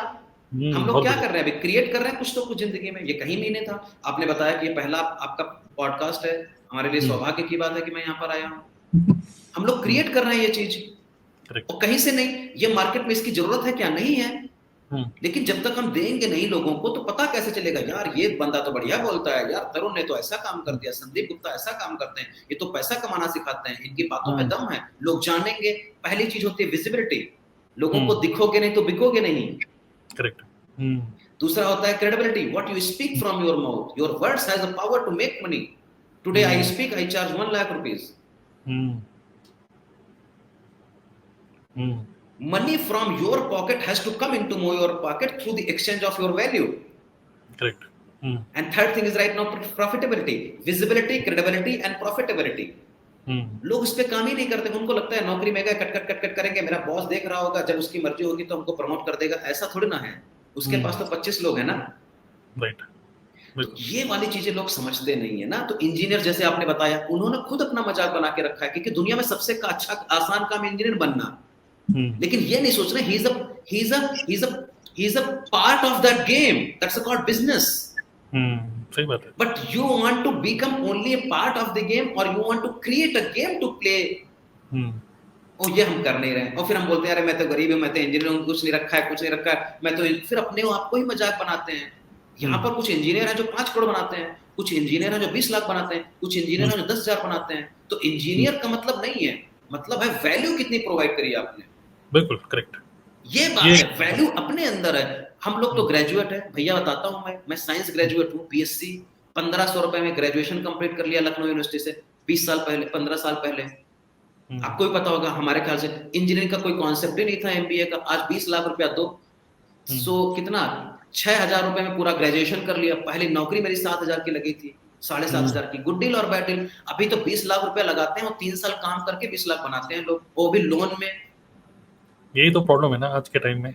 हम लोग क्या कर रहे हैं अभी? क्रिएट कर रहे हैं कुछ तो कुछ जिंदगी में। ये कहीं भी नहीं था। आपने बताया कि ये पहला आपका पॉडकास्ट है, हमारे लिए सौभाग्य की बात है कि मैं यहाँ पर आया हूँ। हम लोग क्रिएट कर रहे हैं ये चीज, और कहीं से नहीं। ये मार्केट में इसकी जरूरत है क्या? नहीं है। लेकिन जब तक हम देंगे नहीं लोगों को, तो पता कैसे चलेगा यार ये बंदा तो बढ़िया बोलता है, यार तरुण ने तो ऐसा काम कर दिया, संदीप गुप्ता ऐसा काम करते हैं, ये तो पैसा कमाना सिखाते हैं, इनकी बातों में दम है, लोग जानेंगे। पहली चीज होती है विजिबिलिटी, लोगों को दिखोगे नहीं तो बिकोगे नहीं। करेक्ट। दूसरा होता है credibility, what you speak from your mouth, your words has a power to make money. Today I speak, I charge 1 lakh rupees. Money from your pocket has to come into your pocket through the exchange of your value. Correct. And third thing is right now profitability, visibility, credibility and profitability. लोग इस पे काम ही नहीं करते। उनको लगता है नौकरी में गए कट कट कट कट करेंगे, मेरा बॉस देख रहा होगा, जब उसकी मर्जी होगी तो हमको प्रमोट कर देगा। ऐसा थोड़ी ना है, उसके पास तो 25 लोग हैं ना। राइट। तो ये वाली चीजें लोग समझते नहीं है ना। तो इंजीनियर जैसे आपने बताया, उन्होंने खुद अपना मजाक बना के रखा है, क्योंकि दुनिया में सबसे अच्छा आसान काम इंजीनियर बनना। लेकिन ये नहीं सोच रहे he's a part of that game that's called business. सही बात है। But you want to become only a part of the game, or you want to create a game to play. और ये हम कर नहीं रहे। और फिर हम बोलते हैं अरे मैं तो गरीब हूं, मैं तो इंजीनियर हूं, कुछ नहीं रखा है, मैं तो फिर अपने आप को ही मजाक बनाते हैं। यहाँ पर कुछ इंजीनियर हैं जो 5 करोड़ बनाते हैं, कुछ इंजीनियर हैं जो 20 लाख बनाते हैं, कुछ इंजीनियर हैं जो 10,000 बनाते हैं। तो इंजीनियर का मतलब नहीं है, मतलब है वैल्यू कितनी प्रोवाइड करी आपने। बिल्कुल करेक्ट। ये बात है, वैल्यू अपने अंदर है। हम लोग तो ग्रेजुएट है भैया, बताता हूँ मैं साइंस ग्रेजुएट हूँ, बीएससी। 1500 रुपए में ग्रेजुएशन कंप्लीट कर लिया लखनऊ यूनिवर्सिटी से 20 साल पहले, 15 साल पहले। आपको भी पता होगा, हमारे ख्याल से इंजीनियरिंग का कोई कॉन्सेप्ट ही नहीं था, एमबीए का। आज 20 लाख रुपया दो, सो कितना 6,000 रुपए में पूरा ग्रेजुएशन कर लिया। पहली नौकरी मेरी 7,000 की लगी थी, 7,500 की। गुड डील और बैड डील। अभी तो 20 लाख रुपया लगाते हैं और 3 साल काम करके 20 लाख बनाते हैं लोग, वो भी लोन में। यही तो प्रॉब्लम है ना आज के टाइम में।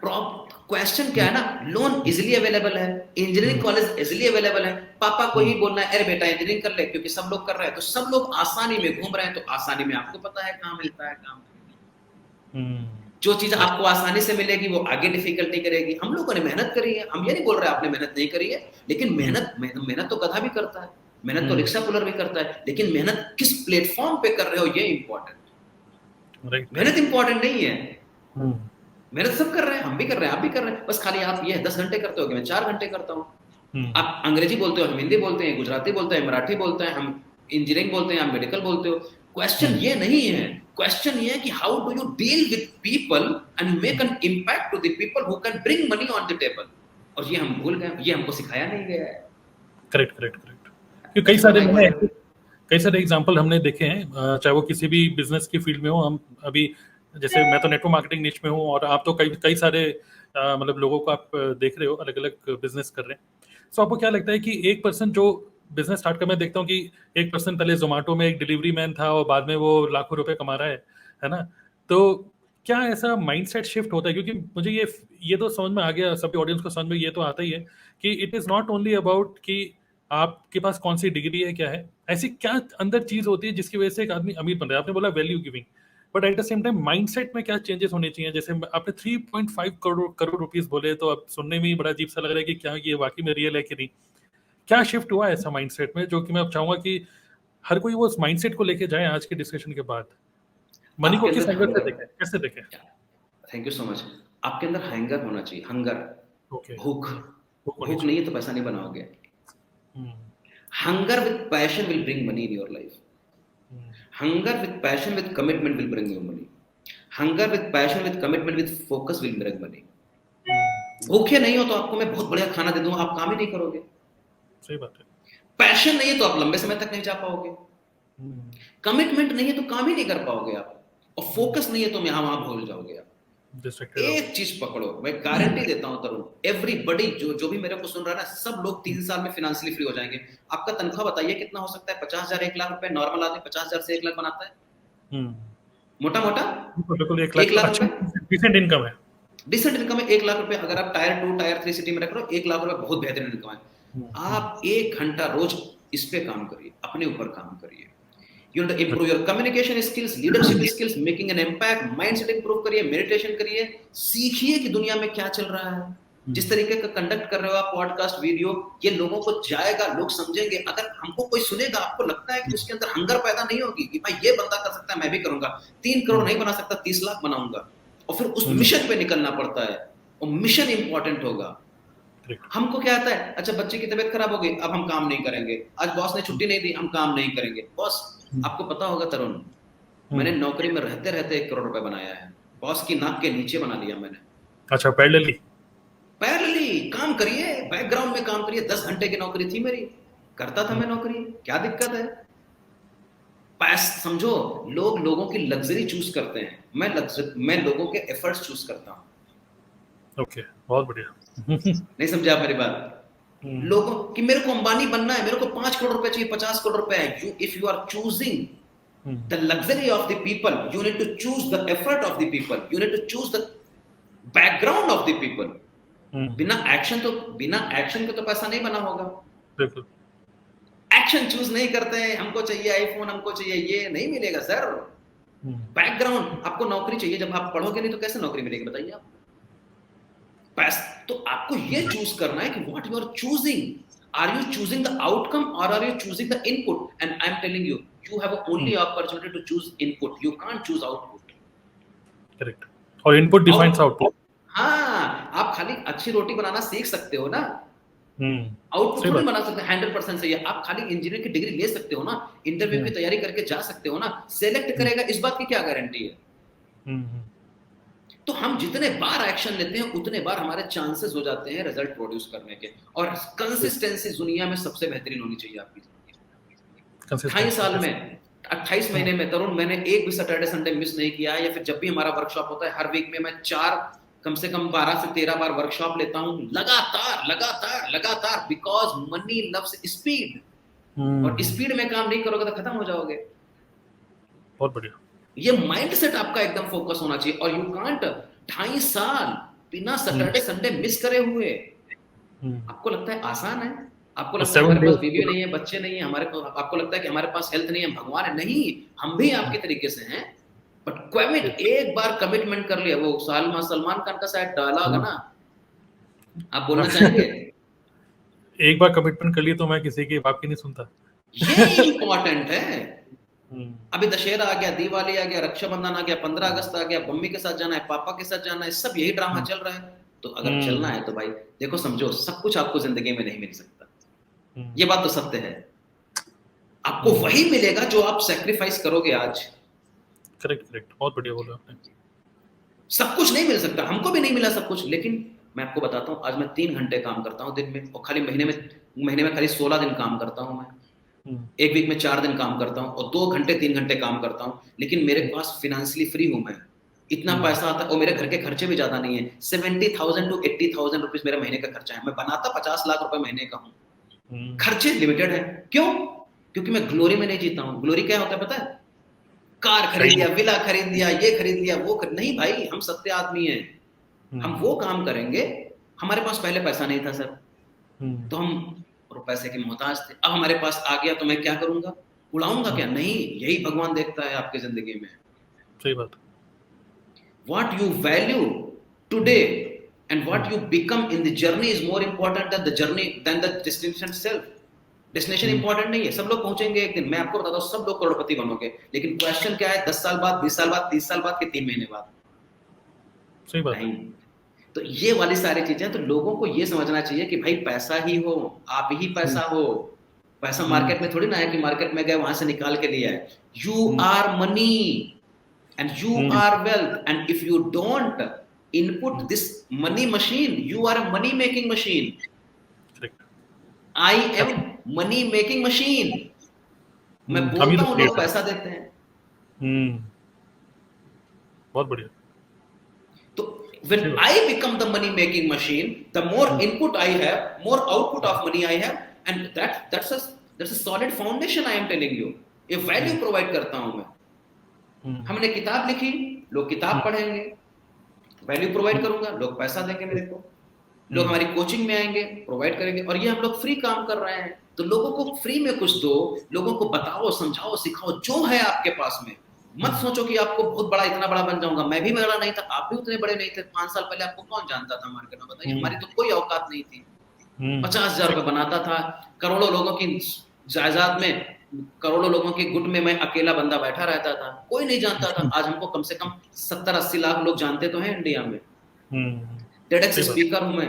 क्वेश्चन क्या है ना, लोन इजिली अवेलेबल है, इंजीनियरिंग कॉलेज इजिली अवेलेबल है। पापा को ही बोलना है अरे बेटा इंजीनियरिंग कर ले, क्योंकि सब लोग कर रहे हैं, तो सब लोग आसानी में घूम रहे हैं। तो आसानी में आपको पता है कहाँ मिलता है काम। जो चीज आपको आसानी से मिलेगी वो आगे डिफिकल्टी करेगी। हम लोगों ने मेहनत करी है, हम ये नहीं बोल रहे आपने मेहनत नहीं करी है, लेकिन मेहनत तो गधा भी करता है, मेहनत तो रिक्शा पुलर भी करता है, लेकिन मेहनत किस प्लेटफॉर्म पे कर रहे हो ये इंपॉर्टेंट। मेहनत इंपॉर्टेंट नहीं है, मेहनत सब कर रहे हैं, हम भी कर रहे हैं, आप भी कर रहे हैं। बस खाली आप ये 10 घंटे करते हो, मैं 4 घंटे करता हूँ। आप अंग्रेजी बोलते हो, हम हिंदी बोलते हैं, गुजराती बोलते हैं, मराठी बोलते हैं, हम इंजीनियरिंग बोलते हैं, आप मेडिकल बोलते हो। क्वेश्चन ये नहीं है, क्वेश्चन ये है कि how do you deal with people and make an impact to the people who can bring money on the table. और ये हम भूल गए, ये हमको सिखाया नहीं गया है। करेक्ट। क्योंकि कई सारे एग्जांपल हमने देखे हैं, चाहे वो किसी भी बिजनेस की फील्ड में हो। हम अभी जैसे मैं तो नेटवर्क मार्केटिंग निच में हूँ, और आप तो कई सारे मतलब लोगों को आप देख रहे हो, अलग अलग बिजनेस कर रहे हैं। सो आपको क्या लगता है कि एक पर्सन जो बिजनेस स्टार्ट कर, मैं देखता हूँ कि एक पर्सन पहले जोमेटो में एक डिलीवरी मैन था और बाद में वो लाखों रुपए कमा रहा है ना। तो क्या ऐसा माइंडसेट शिफ्ट होता है? क्योंकि मुझे ये तो समझ में आ गया, सभी ऑडियंस को समझ में ये तो आता ही है कि it is not only about कि आपके पास कौन सी डिग्री है, क्या है, ऐसी क्या अंदर चीज होती है जिसकी वजह से एक आदमी अमीर बन रहा है। आपने बोला value giving, but at the same time mindset में क्या चेंजेस होने चाहिए? जैसे आपने 3.5 करोड़ रुपीस बोले, तो अब सुनने में ही बड़ा अजीब सा लग रहा है कि क्या ये वाकई में रियल है कि नहीं। क्या शिफ्ट हुआ है ऐसा माइंडसेट में, जो कि मैं अब चाहूंगा कि हर कोई वो उस माइंडसेट को लेके जाए आज के डिस्कशन के बाद? मनी को आपके किस अंदर एंगल से हंगर, देखें, कैसे देखें? Thank you so much. आपके अंदर हैंगर होना चाहिए, हंगर, ओके, भूख। वो होनी भूख नहीं है तो पैसा नहीं बनाओगे। चाहिए। Hunger with passion will bring money in your life. Hunger with passion with commitment will bring you money. Hunger with passion with commitment with focus will bring money. भूखे नहीं हो तो आपको मैं बहुत बढ़िया खाना दे दूंगा, आप काम ही नहीं करोगे। सही बात है। पैशन नहीं है तो आप लंबे समय तक नहीं जा पाओगे। कमिटमेंट नहीं है तो काम ही नहीं कर पाओगे आप। और फोकस नहीं है तो यहाँ वहां भूल जाओगे आप। एक चीज पकड़ो, मैं गारंटी देता हूं तरुण, एवरीबॉडी जो भी मेरे को सुन रहा है ना, सब लोग 3 साल में फाइनेंशियली फ्री हो जाएंगे। आपका तनख्वाह बताइए कितना हो सकता है? 50,000, 1 लाख रुपए। नॉर्मल आदमी 50,000 से 1 लाख बनाता है, मोटा मोटा। बिल्कुल 1 1 लाख अच्छा रुपए डिसेंट इनकम है। डिसेंट इनकम है 1 लाख रुपए। अगर आप टायर 2 टायर 3 सिटी में रख रहे हो, 1 लाख रुपए बहुत बेहतरीन इनकम है। आप 1 घंटा रोज इस पे काम करिए, अपने ऊपर काम करिए। You want to improve your communication skills, leadership skills, making an impact, mindset improve करिए, meditation करिए, सीखिए कि दुनिया में क्या चल रहा है। जिस तरीके का कंडक्ट कर रहे हो आप पॉडकास्ट वीडियो, ये लोगों को जाएगा, लोग समझेंगे। अगर हमको कोई सुनेगा, आपको लगता है कि उसके अंदर हंगर पैदा नहीं होगी कि भाई ये बंदा कर सकता है, मैं भी करूंगा। 3 करोड़ नहीं बना सकता, 30 लाख बनाऊंगा। और फिर उस मिशन पे निकलना पड़ता है, और मिशन इंपॉर्टेंट होगा। हमको क्या आता है, अच्छा बच्चे की तबीयत खराब हो गई, अब हम काम नहीं करेंगे। आज बॉस ने छुट्टी नहीं दी, हम काम नहीं करेंगे। बॉस, आपको पता होगा तरुण, मैंने नौकरी में रहते रहते 1 करोड़ रुपए बनाया है। बॉस की नाक के नीचे बना लिया मैंने। अच्छा, पैरेलली काम करिए, बैकग्राउंड में काम करिए। 10 घंटे की नौकरी थी मेरी, करता था मैं नौकरी, क्या दिक्कत है? पैस समझो, लोग लोगों की लग्जरी चूज करते हैं, मैं लोगों के एफर्ट्स चूज करता हूं। ओके, बहुत बढ़िया। नहीं समझे आप मेरी बात? लोगों कि मेरे को अंबानी बनना है, मेरे को 5 करोड़ रुपए चाहिए, 50 करोड़ रुपए है। If you are choosing the luxury of the people, you need to choose the effort of the people, you need to choose the background of the people. बिना एक्शन के तो पैसा नहीं बना होगा। बिल्कुल। एक्शन चूज नहीं करते हैं, हमको चाहिए आईफोन, हमको चाहिए, ये नहीं मिलेगा सर। बैकग्राउंड, आपको नौकरी चाहिए, जब आप पढ़ोगे नहीं तो कैसे नौकरी मिलेगी बताइए आप? तो आपको ये चूज करना है कि what you are choosing. Are you choosing the outcome और are you choosing the input? And I am telling you, you have only opportunity to choose input, you can't choose output. Correct. और input defines output. हाँ, आप खाली अच्छी रोटी बनाना सीख सकते हो ना, आउटपुट थोड़ी बना सकते 100% सही है। आप खाली इंजीनियर की डिग्री ले सकते हो ना, इंटरव्यू की तैयारी करके जा सकते हो ना। सिलेक्ट करेगा इस बात की क्या गारंटी है? तो हम जितने बार एक्शन लेते हैं उतने बार हमारे चांसेस हो जाते हैं रिजल्ट प्रोड्यूस करने के। और कंसिस्टेंसी दुनिया में सबसे बेहतरीन होनी चाहिए आपकी। 28 साल में 28 महीने में तरुण, मैंने एक भी सैटरडे संडे मिस नहीं किया। या फिर जब भी हमारा वर्कशॉप होता है, हर वीक में मैं 4 कम से कम 12 से 13 बार वर्कशॉप लेता हूं, लगातार लगातार लगातार। बिकॉज मनी लव्स स्पीड, और स्पीड में काम नहीं करोगे तो खत्म हो जाओगे। बहुत बढ़िया। ये माइंडसेट आपका एकदम फोकस होना चाहिए। और यू कांट 2.5 साल बिना सैटरडे संडे मिस करे हुए। आपको लगता है आसान है? आपको लगता है हमारे पास बीवी नहीं है, बच्चे नहीं है, आपको लगता है कि हमारे पास हेल्थ नहीं है, भगवान है? नहीं, हम भी आपके तरीके से हैं। बट कमिट, एक बार कमिटमेंट कर लिया। वो सलमान खान का शायद डायलॉग है ना, आप बोलना चाहेंगे? एक बार कमिटमेंट कर लिया तो मैं किसी की बात की नहीं सुनता। ये इंपॉर्टेंट है। अभी दशहरा आ गया, दिवाली आ गया, रक्षाबंधन आ गया, 15 अगस्त आ गया, मम्मी के साथ जाना है, पापा के साथ जाना है, सब यही ड्रामा चल रहा है। तो अगर चलना है तो भाई देखो, समझो, सब कुछ आपको जिंदगी में नहीं मिल सकता। ये बात तो सत्य है। आपको वही मिलेगा जो आप सैक्रिफाइस करोगे आज। करेक्ट, बहुत बढ़िया बोला आपने। सब कुछ नहीं मिल सकता, हमको भी नहीं मिला सब कुछ। लेकिन मैं आपको बताता हूँ, आज मैं 3 घंटे काम करता हूँ दिन में, और खाली महीने में खाली 16 दिन काम करता हूँ मैं। एक वीक में 4 दिन काम करता हूँ, और 2 घंटे 3 घंटे काम करता हूँ। लेकिन मेरे पास फाइनेंशियली फ्री हूँ मैं, इतना पैसा आता है। और मेरे घर के खर्चे भी ज्यादा नहीं है। 70,000 to 80,000 रुपीज मेरा महीने का खर्चा है। मैं बनाता 50 लाख रुपए महीने का हूँ। खर्चे लिमिटेड है। क्यों? क्योंकि मैं ग्लोरी में नहीं जीता हूँ। ग्लोरी क्या होता है पता है? कार खरीद लिया, विला खरीद लिया, ये खरीद लिया, वो नहीं भाई, हम सत्य आदमी हैं। हम वो काम करेंगे। हमारे पास पहले पैसा नहीं था सर, तो हम पैसे के मोहताज थे। अब हमारे पास आ गया तो मैं क्या करूंगा? उड़ाऊंगा क्या? नहीं, यही भगवान देखता है आपकी जिंदगी में। सही बात। What you value today and what you become in the journey is more important than the destination itself. Destination important नहीं है, सब लोग पहुंचेंगे एक दिन। मैं आपको बताता हूँ, सब लोग करोड़पति बनोगे, लेकिन क्वेश्चन क्या है, 10 साल बाद, 20 साल बाद, 30 साल बाद के 3 महीने बाद? सही बात। नहीं। तो ये वाली सारी चीजें, तो लोगों को ये समझना चाहिए कि भाई पैसा ही हो, आप ही पैसा हो। पैसा मार्केट में थोड़ी ना है कि मार्केट में गए वहां से निकाल के लिया है। You are money and you are wealth, and if you don't input this money machine, you are a money making machine. Correct. I am money making machine. मैं बोलता हूँ, लोग पैसा देते हैं। बहुत बढ़िया। तो when I become the money making machine, the more input I have, more output of money I have, and that's a solid foundation I am telling you. ये value provide करता हूँ मैं। हमने किताब लिखी, लोग किताब पढ़ेंगे, वैल्यू प्रोवाइड करूंगा, लोग पैसा देंगे मेरे को, लोग हमारी कोचिंग में आएंगे, प्रोवाइड करेंगे, और ये हम लोग फ्री काम कर रहे हैं। तो लोगों को फ्री में कुछ दो, लोगों को बताओ, समझाओ, सिखाओ, जो है आपके पास में। मत सोचो कि आपको बहुत बड़ा, इतना बड़ा बन जाऊंगा। मैं भी बड़ा नहीं था, आप भी उतने बड़े नहीं थे। 5 साल पहले आपको कौन जानता था मार्केट में, बताइए। हमारी तो कोई औकात नहीं थी। 50,000 रुपए बनाता था, करोड़ों लोगों की जायदाद में, करोड़ों लोगों के गुट में मैं अकेला बंदा बैठा रहता था, कोई नहीं जानता था। आज हमको कम से कम 70-80 लाख लोग जानते तो हैं इंडिया में। TEDx स्पीकर हूं मैं,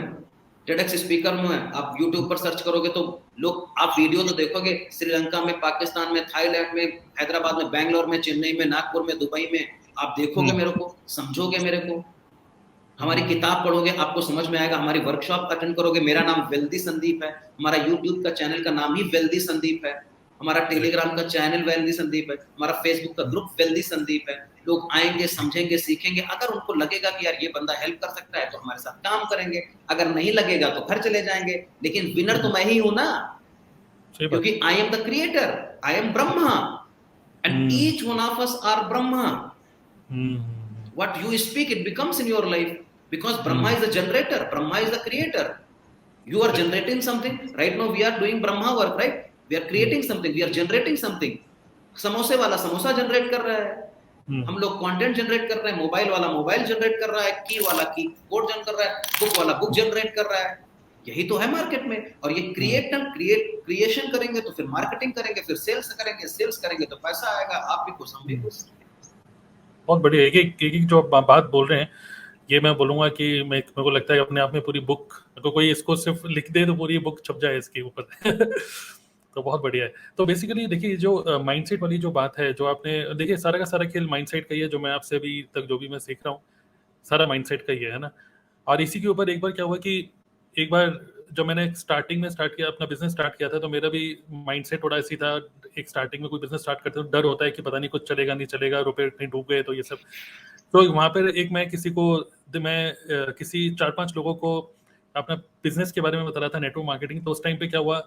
TEDx स्पीकर हूं मैं। आप YouTube पर सर्च करोगे तो लोग, आप वीडियो तो देखोगे, श्रीलंका में, पाकिस्तान में, थाईलैंड में, हैदराबाद में, बैंगलोर में, चेन्नई में, नागपुर में, दुबई में, आप देखोगे मेरे को, समझोगे मेरे को, हमारी किताब पढ़ोगे, आपको समझ में आएगा। हमारी वर्कशॉप अटेंड करोगे। मेरा नाम वेल्दी संदीप है, हमारा YouTube का चैनल का नाम ही वेल्दी संदीप है, हमारा टेलीग्राम का चैनल वेल्दी संदीप है, हमारा फेसबुक का ग्रुप वेल्दी संदीप है। लोग आएंगे, समझेंगे, सीखेंगे। अगर उनको लगेगा कि यार ये बंदा हेल्प कर सकता है तो हमारे साथ काम करेंगे, अगर नहीं लगेगा तो घर चले जाएंगे। लेकिन विनर तो मैं ही हूं ना, क्योंकि I am the creator, I am Brahma, and each one of us are Brahma. What you speak, it becomes in your life, because Brahma is the generator, Brahma is the creator. You are generating something right now. We are doing Brahma work, right? We are creating something, we are generating something. समोसे वाला samosa generate कर रहा है, हम लोग content generate कर रहे हैं, मोबाइल वाला मोबाइल जनरेट कर रहा है, की वाला की कोड जनरेट कर रहा है, बुक वाला बुक जनरेट कर रहा है। यही तो है मार्केट में। और ये क्रिएशन करेंगे तो फिर मार्केटिंग करेंगे, फिर सेल्स करेंगे तो पैसा आएगा। आप भी खुश, हम भी खुश। बहुत बढ़िया। एक जो बात बोल रहे हैं, ये मैं बोलूंगा कि मेरे को लगता है अपने आप में पूरी बुक, अगर कोई इसको सिर्फ लिख दे तो पूरी बुक छप जाए इसके ऊपर। तो बहुत बढ़िया है। तो बेसिकली देखिए, जो माइंडसेट वाली जो बात है, जो आपने देखिए, सारा का सारा खेल माइंडसेट का ही है। जो मैं आपसे अभी तक जो भी मैं सीख रहा हूँ, सारा माइंडसेट का ही है ना। और इसी के ऊपर एक बार क्या हुआ कि एक बार जब मैंने स्टार्टिंग में स्टार्ट किया, अपना बिजनेस स्टार्ट किया था, तो मेरा भी माइंडसेट थोड़ा ऐसी था। एक स्टार्टिंग में कोई बिजनेस स्टार्ट करते तो डर होता है कि पता नहीं कुछ चलेगा नहीं चलेगा, रुपए कहीं डूब गए तो ये सब। तो वहाँ पर एक मैं किसी 4-5 लोगों को अपना बिजनेस के बारे में बता रहा था, नेटवर्क मार्केटिंग। तो उस टाइम पे क्या हुआ,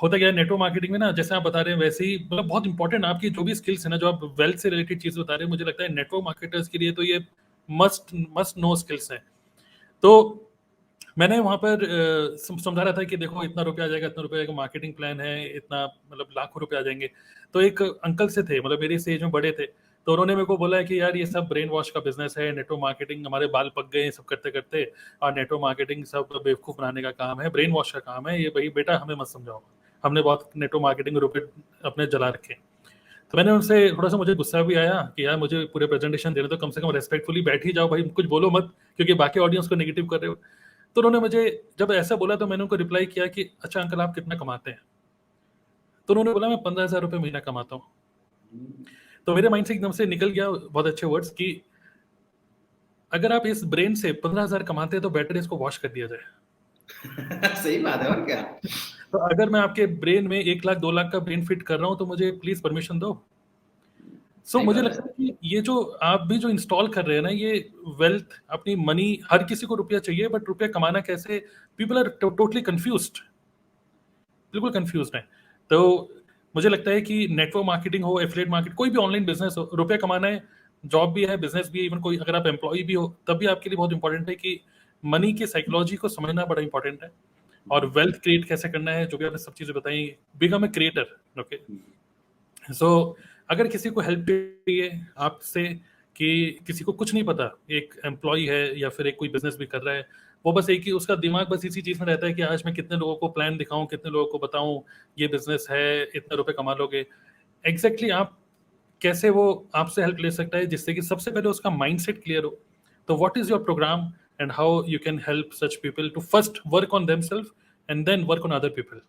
होता क्या है नेटवर्क मार्केटिंग में ना, जैसे आप बता रहे हैं वैसे ही, मतलब बहुत इंपॉर्टेंट आपकी जो भी स्किल्स है ना, जो आप वेल्थ से रिलेटेड चीज बता रहे हैं, मुझे लगता है नेटवर्क मार्केटर्स के लिए तो ये मस्ट नो स्किल्स है। तो मैंने वहाँ पर समझा रहा था कि देखो, इतना रुपया आ जाएगा, इतना रुपया का मार्केटिंग प्लान है, इतना मतलब लाखों रुपए आ जाएंगे। तो एक अंकल से थे, मतलब मेरे स्टेज में बड़े थे, तो उन्होंने मेरे को बोला है कि यार ये सब ब्रेन वॉश का बिजनेस है, नेटवर्क मार्केटिंग, हमारे बाल पक गए सब करते करते, और नेटवर्क मार्केटिंग सब बेवकूफ़ बनाने का काम है, ब्रेन वॉश का काम है ये। भाई बेटा, हमें मत समझाओ, हमने बहुत नेटवर्क मार्केटिंग में रुपए अपने जला रखे। तो मैंने उनसे थोड़ा सा, मुझे गुस्सा भी आया कि यार मुझे पूरे प्रेजेंटेशन दे रहे, तो कम से कम रेस्पेक्टफुली बैठ ही जाओ भाई, कुछ बोलो मत, क्योंकि बाकी ऑडियंस को नेगेटिव कर रहे हो। तो उन्होंने मुझे जब ऐसा बोला तो मैंने उनको रिप्लाई किया कि अच्छा अंकल, आप कितना कमाते हैं? तो उन्होंने बोला मैं 15,000 रुपये महीना कमाता हूँ। तो मेरे माइंड से एकदम से निकल गया बहुत अच्छे वर्ड्स कि अगर आप इस ब्रेन से 15,000 कमाते हैं तो बेटर इसको वॉश कर दिया जाए। सही बात है, और क्या। तो अगर मैं आपके ब्रेन में 1 लाख 2 लाख का ब्रेन फिट कर रहा हूँ तो मुझे प्लीज परमिशन दो। सो मुझे लगता है कि ये जो आप भी जो इंस्टॉल कर रहे हैं ना, ये वेल्थ, अपनी मनी, हर किसी को रुपया चाहिए, बट रुपया कमाना कैसे, पीपल आर टोटली कंफ्यूज्ड, बिल्कुल कंफ्यूज्ड है। तो मुझे लगता है कि नेटवर्क मार्केटिंग हो, एफिलिएट मार्केट, कोई भी ऑनलाइन बिजनेस हो, रुपया कमाना है, जॉब भी है, बिजनेस भी है, इवन कोई अगर आप एम्प्लॉय भी हो तब भी आपके लिए बहुत इंपॉर्टेंट है कि मनी की साइकोलॉजी को समझना बड़ा इंपॉर्टेंट है, और वेल्थ क्रिएट कैसे करना है, जो भी आपने सब चीजें बताई। Become a creator, okay. So अगर किसी को हेल्प चाहिए आपसे, कि किसी को कुछ नहीं पता, एक एम्प्लॉय है या फिर एक कोई बिजनेस भी कर रहा है, वो बस एक ही उसका दिमाग बस इसी चीज़ में रहता है कि आज मैं कितने लोगों को प्लान दिखाऊं, कितने लोगों को बताऊं ये बिजनेस है, इतने रुपए कमा लोगे। एग्जैक्टली आप कैसे वो आपसे हेल्प ले सकता है, जिससे कि सबसे पहले उसका माइंडसेट क्लियर हो। तो what is your program and how you can help such people to first work on themselves and then work on other people?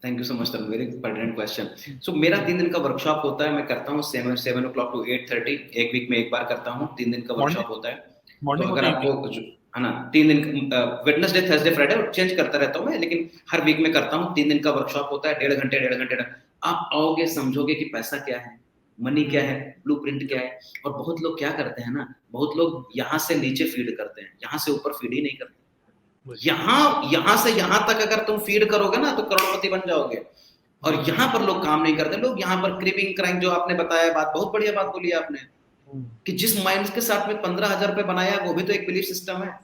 Thank you so much sir, very pertinent question. So मेरा 3 दिन का workshop होता है, मैं करता हूँ 7 o'clock to 8:30, एक week में एक बार करता हूँ, 3 दिन का वर्कशॉप होता है। तो मॉर्निंग अगर होता आपको है ना 3 दिन, वेडनेसडे थर्सडे फ्राइडे चेंज करता रहता हूँ मैं, लेकिन हर वीक में करता हूँ। 3 दिन का वर्कशॉप होता है, 1.5 घंटे आप आओगे, समझोगे कि पैसा क्या है, मनी क्या है, ब्लूप्रिंट क्या है। और बहुत लोग क्या करते हैं ना, बहुत लोग यहाँ से नीचे फीड करते हैं, यहाँ से ऊपर फीड ही नहीं करते। यहाँ से यहाँ तक अगर तुम फीड करोगे ना तो करोड़पति बन जाओगे। और यहाँ पर लोग काम नहीं करते, लोग यहाँ पर क्रिपिंग क्राइम, जो आपने बताया बात, बहुत बढ़िया बात बोली आपने, कि जिस माइंड के साथ में 15,000 रुपए बनाया वो भी तो एक बिलीफ सिस्टम है।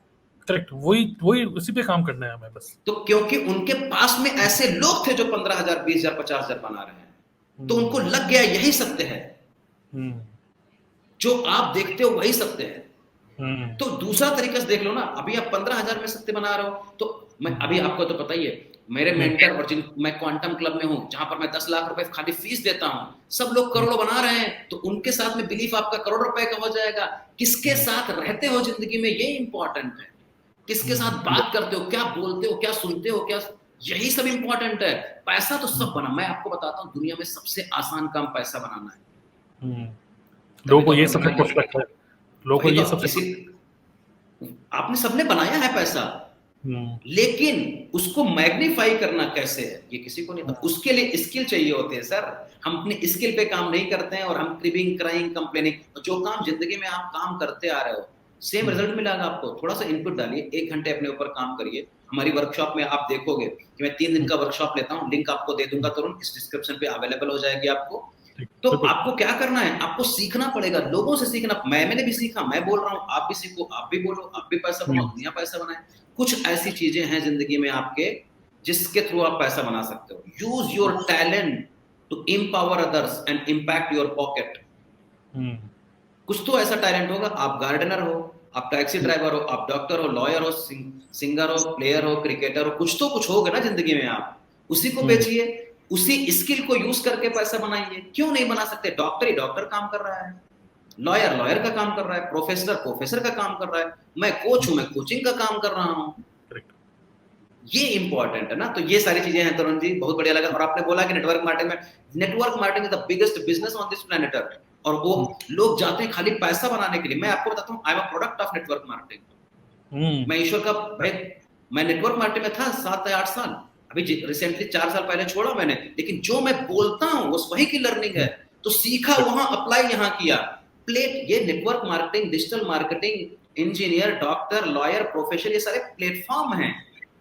करेक्ट, वही उसी पे काम करना है हमें बस। तो क्योंकि उनके पास में ऐसे लोग थे जो 15,000, 20,000, 50,000 बना रहे हैं, तो उनको लग गया यही सत्य है, जो आप देखते हो वही सत्य है। तो दूसरा तरीका से देख लो ना, अभी आप 15,000 में सत्य बना रहे हो, तो मैं अभी आपको तो पता ही है, मेरे मेंटर और जिन मैं क्वांटम क्लब में हूं, जहां पर मैं 10 लाख रुपए खाली फीस देता हूं, सब लोग करोड़ बना रहे हैं, तो उनके साथ में बिलीफ आपका करोड़ रुपए का हो जाएगा। किसके साथ रहते हो जिंदगी में, ये इंपॉर्टेंट है। किसके साथ बात करते हो, क्या बोलते हो, क्या सुनते हो, क्या, यही सब इंपॉर्टेंट है। पैसा तो सब बना, मैं आपको बताता हूँ, दुनिया में सबसे आसान काम पैसा बनाना है। लोगों को ये सबसे कुछ लगता है, लोगों को वही ये तो सबसे आपने सबने बनाया है पैसा, लेकिन उसको मैग्नीफाई करना कैसे है ये किसी को नहीं पता। उसके लिए स्किल चाहिए होते हैं सर। हम अपनी स्किल पे काम नहीं करते हैं और हम क्रिबिंग क्राइम कंप्लेनिंग, जो काम जिंदगी में आप काम करते आ रहे हो सेम रिजल्ट मिलेगा आपको। थोड़ा सा इनपुट डालिए, 1 घंटे अपने ऊपर काम करिए। हमारी वर्कशॉप में आप देखोगे कि मैं 3 दिन का वर्कशॉप लेता हूँ, लिंक आपको दे दूंगा तुरंत, इस डिस्क्रिप्शन पे अवेलेबल हो जाएगी आपको। तो आपको क्या करना है, आपको सीखना पड़ेगा, लोगों से सीखना। मैंने भी सीखा, मैं बोल रहा हूँ, आप भी सीखो, आप भी बोलो, आप भी पैसा बनाओ, दुनिया पैसा बनाए। कुछ ऐसी चीजें हैं जिंदगी में आपके, जिसके थ्रू आप पैसा बना सकते हो। Use your talent to empower others and impact your pocket. कुछ तो ऐसा टैलेंट होगा, आप गार्डनर हो, आप टैक्सी ड्राइवर हो, आप डॉक्टर हो, लॉयर हो, सिंगर हो, प्लेयर हो, क्रिकेटर हो, कुछ तो कुछ होगा ना जिंदगी में। आप उसी को बेचिए, उसी स्किल को यूज करके पैसा बनाइए। क्यों नहीं बना सकते? डॉक्टर ही डॉक्टर काम कर रहा है, लॉयर लॉयर का काम कर रहा है, प्रोफेसर प्रोफेसर का काम कर रहा है, मैं कोच हूं, मैं कोचिंग का काम कर रहा हूं। ये इंपॉर्टेंट है ना। तो ये सारी चीजें हैं तरुण जी, बहुत बढ़िया लगा। और आपने बोला कि network marketing is the biggest business on this planet earth, और वो लोग जाते हैं खाली पैसा बनाने के लिए। मैं आपको बताता हूँ, I am a product of network marketing. मैं ईश्वर का भाई, मैं नेटवर्क मार्केटिंग में था 7 या 8 साल, अभी रिसेंटली 4 साल पहले छोड़ा मैंने, लेकिन जो मैं बोलता हूँ वो वही की लर्निंग है। तो सीखा वहां, अप्लाई यहाँ किया। ये network marketing, digital marketing, engineer, doctor, lawyer, professional, ये सारे प्लेटफॉर्म है,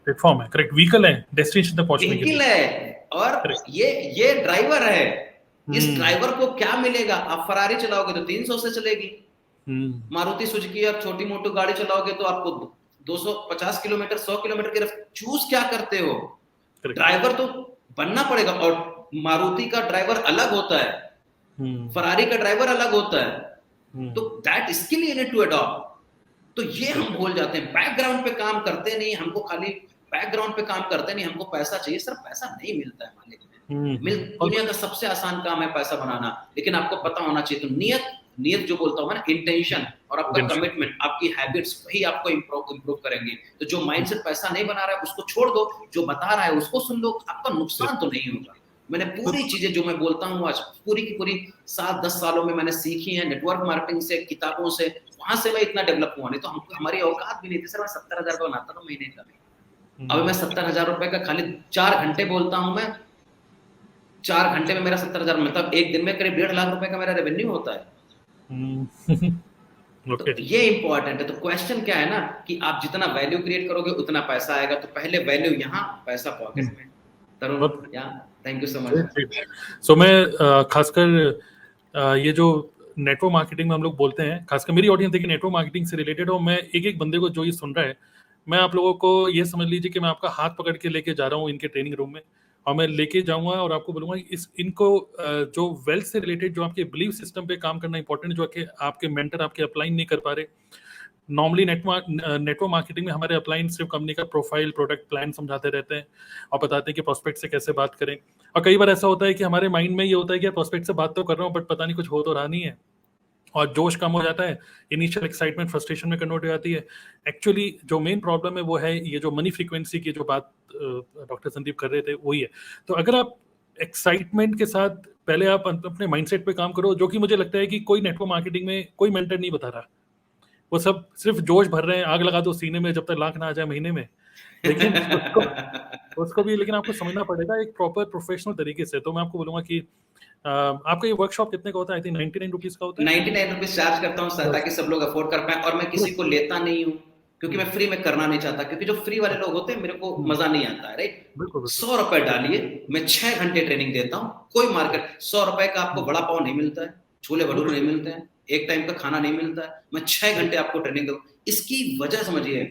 करेक्ट, व्हीकल है डेस्टिनेशन तक पहुंचने के लिए। व्हीकल है, और ये ड्राइवर है। इस ड्राइवर को क्या मिलेगा? आप फरारी चलाओगे तो 300 से चलेगी, मारुति सुजुकी आप छोटी मोटी गाड़ी चलाओगे तो आपको 250 किलोमीटर, 100 किलोमीटर की रफ्तार। चूज क्या करते हो? ड्राइवर तो बनना पड़ेगा, और मारुति का ड्राइवर अलग होता है, फरारी का ड्राइवर अलग होता है। तो that skill you need to adopt. तो ये हम भूल जाते हैं, बैकग्राउंड पे काम करते नहीं, हमको खाली बैकग्राउंड पे काम करते नहीं, हमको पैसा चाहिए। सर पैसा नहीं मिलता है मालिक में, दुनिया का सबसे आसान काम है पैसा बनाना, लेकिन आपको पता होना चाहिए। तो नियत जो बोलता हूँ मैं, इंटेंशन और आपका कमिटमेंट, आपकी हैबिट्स, वही आपको इंप्रूव करेंगे। तो जो माइंडसेट पैसा नहीं बना रहा है उसको छोड़ दो, जो बता रहा है उसको सुन लो, आपका नुकसान तो नहीं होगा। मैंने पूरी चीजें जो मैं बोलता हूँ आज पूरी की पूरी 7-10 सालों में मैंने सीखी है, नेटवर्क मार्केटिंग से, किताबों से, वहां से मैं इतना डेवलप हुआ। नहीं तो हमको, हमारी औकात भी नहीं थी सर। मैं 70,000 रुपये बनाता था महीने का, अब मैं 70,000 रुपए का खाली 4 घंटे बोलता हूं मैं, 4 घंटे में मेरा 70,000, मतलब एक दिन में करीब 1.5 लाख रुपए का मेरा रेवेन्यू होता है। तो ये इंपॉर्टेंट है। तो क्वेश्चन क्या है ना, कि आप जितना वैल्यू क्रिएट करोगे उतना पैसा आएगा। तो पहले वैल्यू यहाँ, पैसा पॉकेट में। तरुण, थैंक यू सो मच। सो मैं खासकर ये जो नेटवर्क मार्केटिंग में हम लोग बोलते हैं, खासकर मेरी ऑडियंस देखिए नेटवर्क मार्केटिंग से रिलेटेड हो, मैं एक बंदे को जो ये सुन रहा है, मैं आप लोगों को ये समझ लीजिए कि मैं आपका हाथ पकड़ के लेके जा रहा हूँ इनके ट्रेनिंग रूम में, और मैं लेके जाऊंगा और आपको बोलूंगा इनको जो वेल्थ से रिलेटेड जो आपके बिलीफ सिस्टम पे काम करना इंपॉर्टेंट, जो कि आपके मेंटर आपके अप्लाइन नहीं कर पा रहे। नॉर्मली नेटवर्क मार्केटिंग में हमारे अप्लाइन सिर्फ कंपनी का प्रोफाइल, प्रोडक्ट, प्लान समझाते रहते हैं और बताते हैं कि प्रोस्पेक्ट से कैसे बात करें। और कई बार ऐसा होता है कि हमारे माइंड में ये होता है कि प्रोस्पेक्ट से बात तो कर रहा हूँ बट पता नहीं कुछ हो तो रहा नहीं है, और जोश कम हो जाता है, इनिशियल एक्साइटमेंट फ्रस्ट्रेशन में कन्वर्ट हो जाती है। एक्चुअली जो मेन प्रॉब्लम है वो है ये जो मनी फ्रीक्वेंसी की जो बात डॉक्टर संदीप कर रहे थे वही है। तो अगर आप एक्साइटमेंट के साथ पहले आप अपने माइंडसेट पे काम करो, जो कि मुझे लगता है कि कोई नेटवर्क मार्केटिंग में कोई मेंटर नहीं बता रहा, वो सब सिर्फ जोश भर रहे हैं, आग लगा दो सीने में जब तक लाख ना आ जाए महीने में। लेकिन उसको भी लेकिन आपको समझना पड़ेगा एक प्रॉपर प्रोफेशनल तरीके से। तो मैं आपको बोलूंगा कि आपका ये वर्कशॉप कितने का होता है? आई थिंक 99 रुपीज का होता है। 99 रुपीज चार्ज करता हूँ सर, ताकि सब लोग अफोर्ड कर पाए, और मैं किसी को लेता नहीं हूँ क्योंकि मैं फ्री में करना नहीं चाहता, क्योंकि जो फ्री वाले लोग होते हैं मेरे को मजा नहीं आता है, राइट। बिल्कुल 100 रुपए डालिए, मैं 6 घंटे ट्रेनिंग देता हूँ, कोई मार्केट 100 रुपए का आपको बड़ा पाव नहीं मिलता है, छोले भटूरे नहीं मिलते हैं, एक टाइम का खाना नहीं मिलता है, मैं 6 घंटे आपको ट्रेनिंग दूँ। इसकी वजह समझिए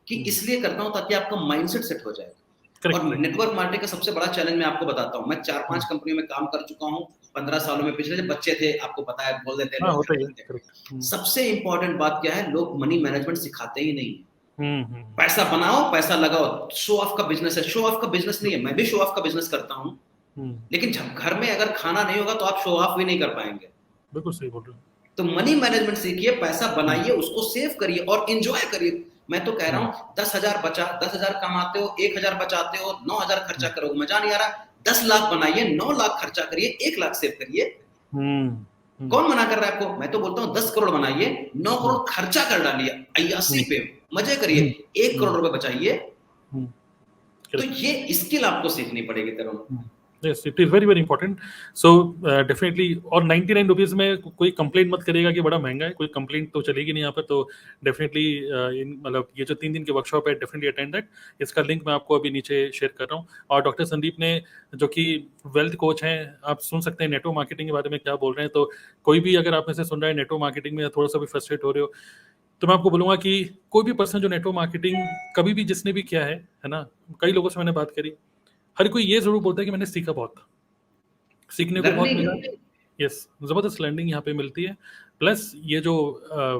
कि इसलिए करता हूँ ताकि आपका माइंडसेट सेट हो जाए। और नेटवर्क मार्केटिंग का सबसे बड़ा चैलेंज मैं आपको बताता हूँ, मैं 4-5 कंपनियों में काम कर चुका हूँ 15 सालों में। पिछले जब बच्चे थे, आपको पता है, बोल देते हैं। सबसे इंपॉर्टेंट बात क्या है, लोग मनी मैनेजमेंट सिखाते ही नहीं। पैसा बनाओ, पैसा लगाओ, शो ऑफ का बिजनेस है। शो ऑफ का बिजनेस नहीं है, मैं भी शो ऑफ का बिजनेस करता हूँ, लेकिन जब घर में अगर खाना नहीं होगा तो आप शो ऑफ भी नहीं कर पाएंगे। बिल्कुल सही बोल रहे हो। तो मनी मैनेजमेंट सीखिए, पैसा बनाइए, उसको सेव करिए और एंजॉय करिए। मैं तो कह रहा हूँ 10,000 बचा, 10,000 कमाते हो, 1,000 बचाते हो, 9,000 खर्चा करो, मजा नहीं आ रहा, 10 लाख बनाइए, 9 लाख खर्चा करिए, 1 लाख सेव करिए। कौन मना कर रहा है आपको? मैं तो बोलता हूँ 10 करोड़ बनाइए, 9 करोड़ खर्चा कर डालिए अय्यासी पे, मजे करिए, 1 करोड़ रुपए बचाइए। तो ये स्किल आपको सीखनी पड़ेगी तरुण। Yes, it is very very important. So definitely, और 99 रुपीज में कोई कंप्लेंट मत करेगा कि बड़ा महंगा है, कोई कंप्लेंट तो चलेगी नहीं यहाँ पर। तो डेफिनेटली मतलब ये जो 3 दिन की वर्कशॉप है, डेफिनेटली अटेंड दैट। इसका लिंक मैं आपको अभी नीचे शेयर कर रहा हूँ। और डॉक्टर संदीप ने, जो कि वेल्थ कोच हैं, आप सुन सकते हैं नेटवर्क मार्केटिंग के बारे में क्या बोल रहे हैं। तो कोई भी अगर आप में से सुन रहा है नेटवर्क मार्केटिंग में थोड़ा सा भी फ्रस्ट्रेट हो रहे हो, तो मैं आपको बोलूँगा कि कोई भी पर्सन जो नेटवर्क मार्केटिंग कभी भी जिसने भी किया है ना, कई लोगों से मैंने बात करी, हर कोई ये जरूर बोलता है कि मैंने सीखा बहुत, सीखने को बहुत मिला। यस, जबरदस्त लर्निंग यहाँ पे मिलती है। प्लस ये जो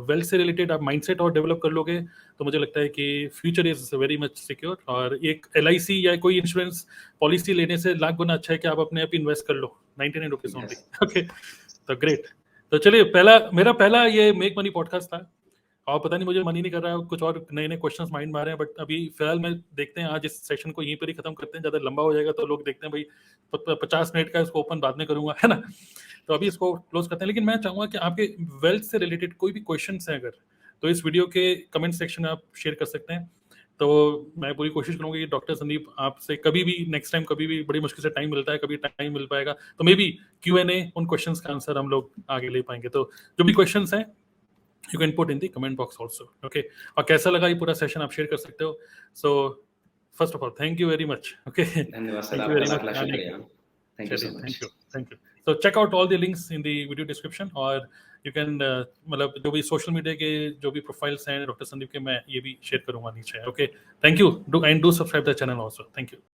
वेल्थ से रिलेटेड आप माइंडसेट और डेवलप कर लोगे तो मुझे लगता है कि future is very much secure. और एक LIC या कोई इंश्योरेंस पॉलिसी लेने से लाख गुना अच्छा है कि आप अपने आप इन्वेस्ट कर लो 99 रुपीज ओनली। ओके, तो ग्रेट। तो चलिए, मेरा पहला ये मेक मनी पॉडकास्ट था, और पता नहीं मुझे मन ही नहीं कर रहा है, कुछ और नए नए क्वेश्चंस माइंड में आ रहे हैं। बट अभी फिलहाल में देखते हैं, आज इस सेशन को यहीं पर ही खत्म करते हैं, ज़्यादा लंबा हो जाएगा तो लोग देखते हैं भाई 50 मिनट का इसको ओपन बाद में करूंगा, है ना। तो अभी इसको क्लोज करते हैं। लेकिन मैं चाहूँगा कि आपके वेल्थ से रिलेटेड कोई भी क्वेश्चन हैं अगर, तो इस वीडियो के कमेंट सेक्शन में आप शेयर कर सकते हैं। तो मैं पूरी कोशिश करूँगा कि डॉक्टर संदीप आपसे कभी भी नेक्स्ट टाइम, कभी भी बड़ी मुश्किल से टाइम मिलता है, कभी टाइम मिल पाएगा तो मे बी Q&A उन क्वेश्चंस का आंसर हम लोग आगे ले पाएंगे। तो जो भी क्वेश्चंस हैं you can put in the comment box also. Okay, और कैसा लगा ये पूरा सेशन आप शेयर कर सकते हो। So first of all, thank you very much. Okay, धन्यवाद सर, thank you very आपका much. शुक्रिया। Thank you so much. Thank you. So check out all the links in the video description, और you can मतलब जो भी social media के जो भी प्रोफाइल्स हैं डॉक्टर संदीप के, मैं ये भी शेयर करूंगा नीचे। Okay, thank you. Do subscribe the channel also. Thank you.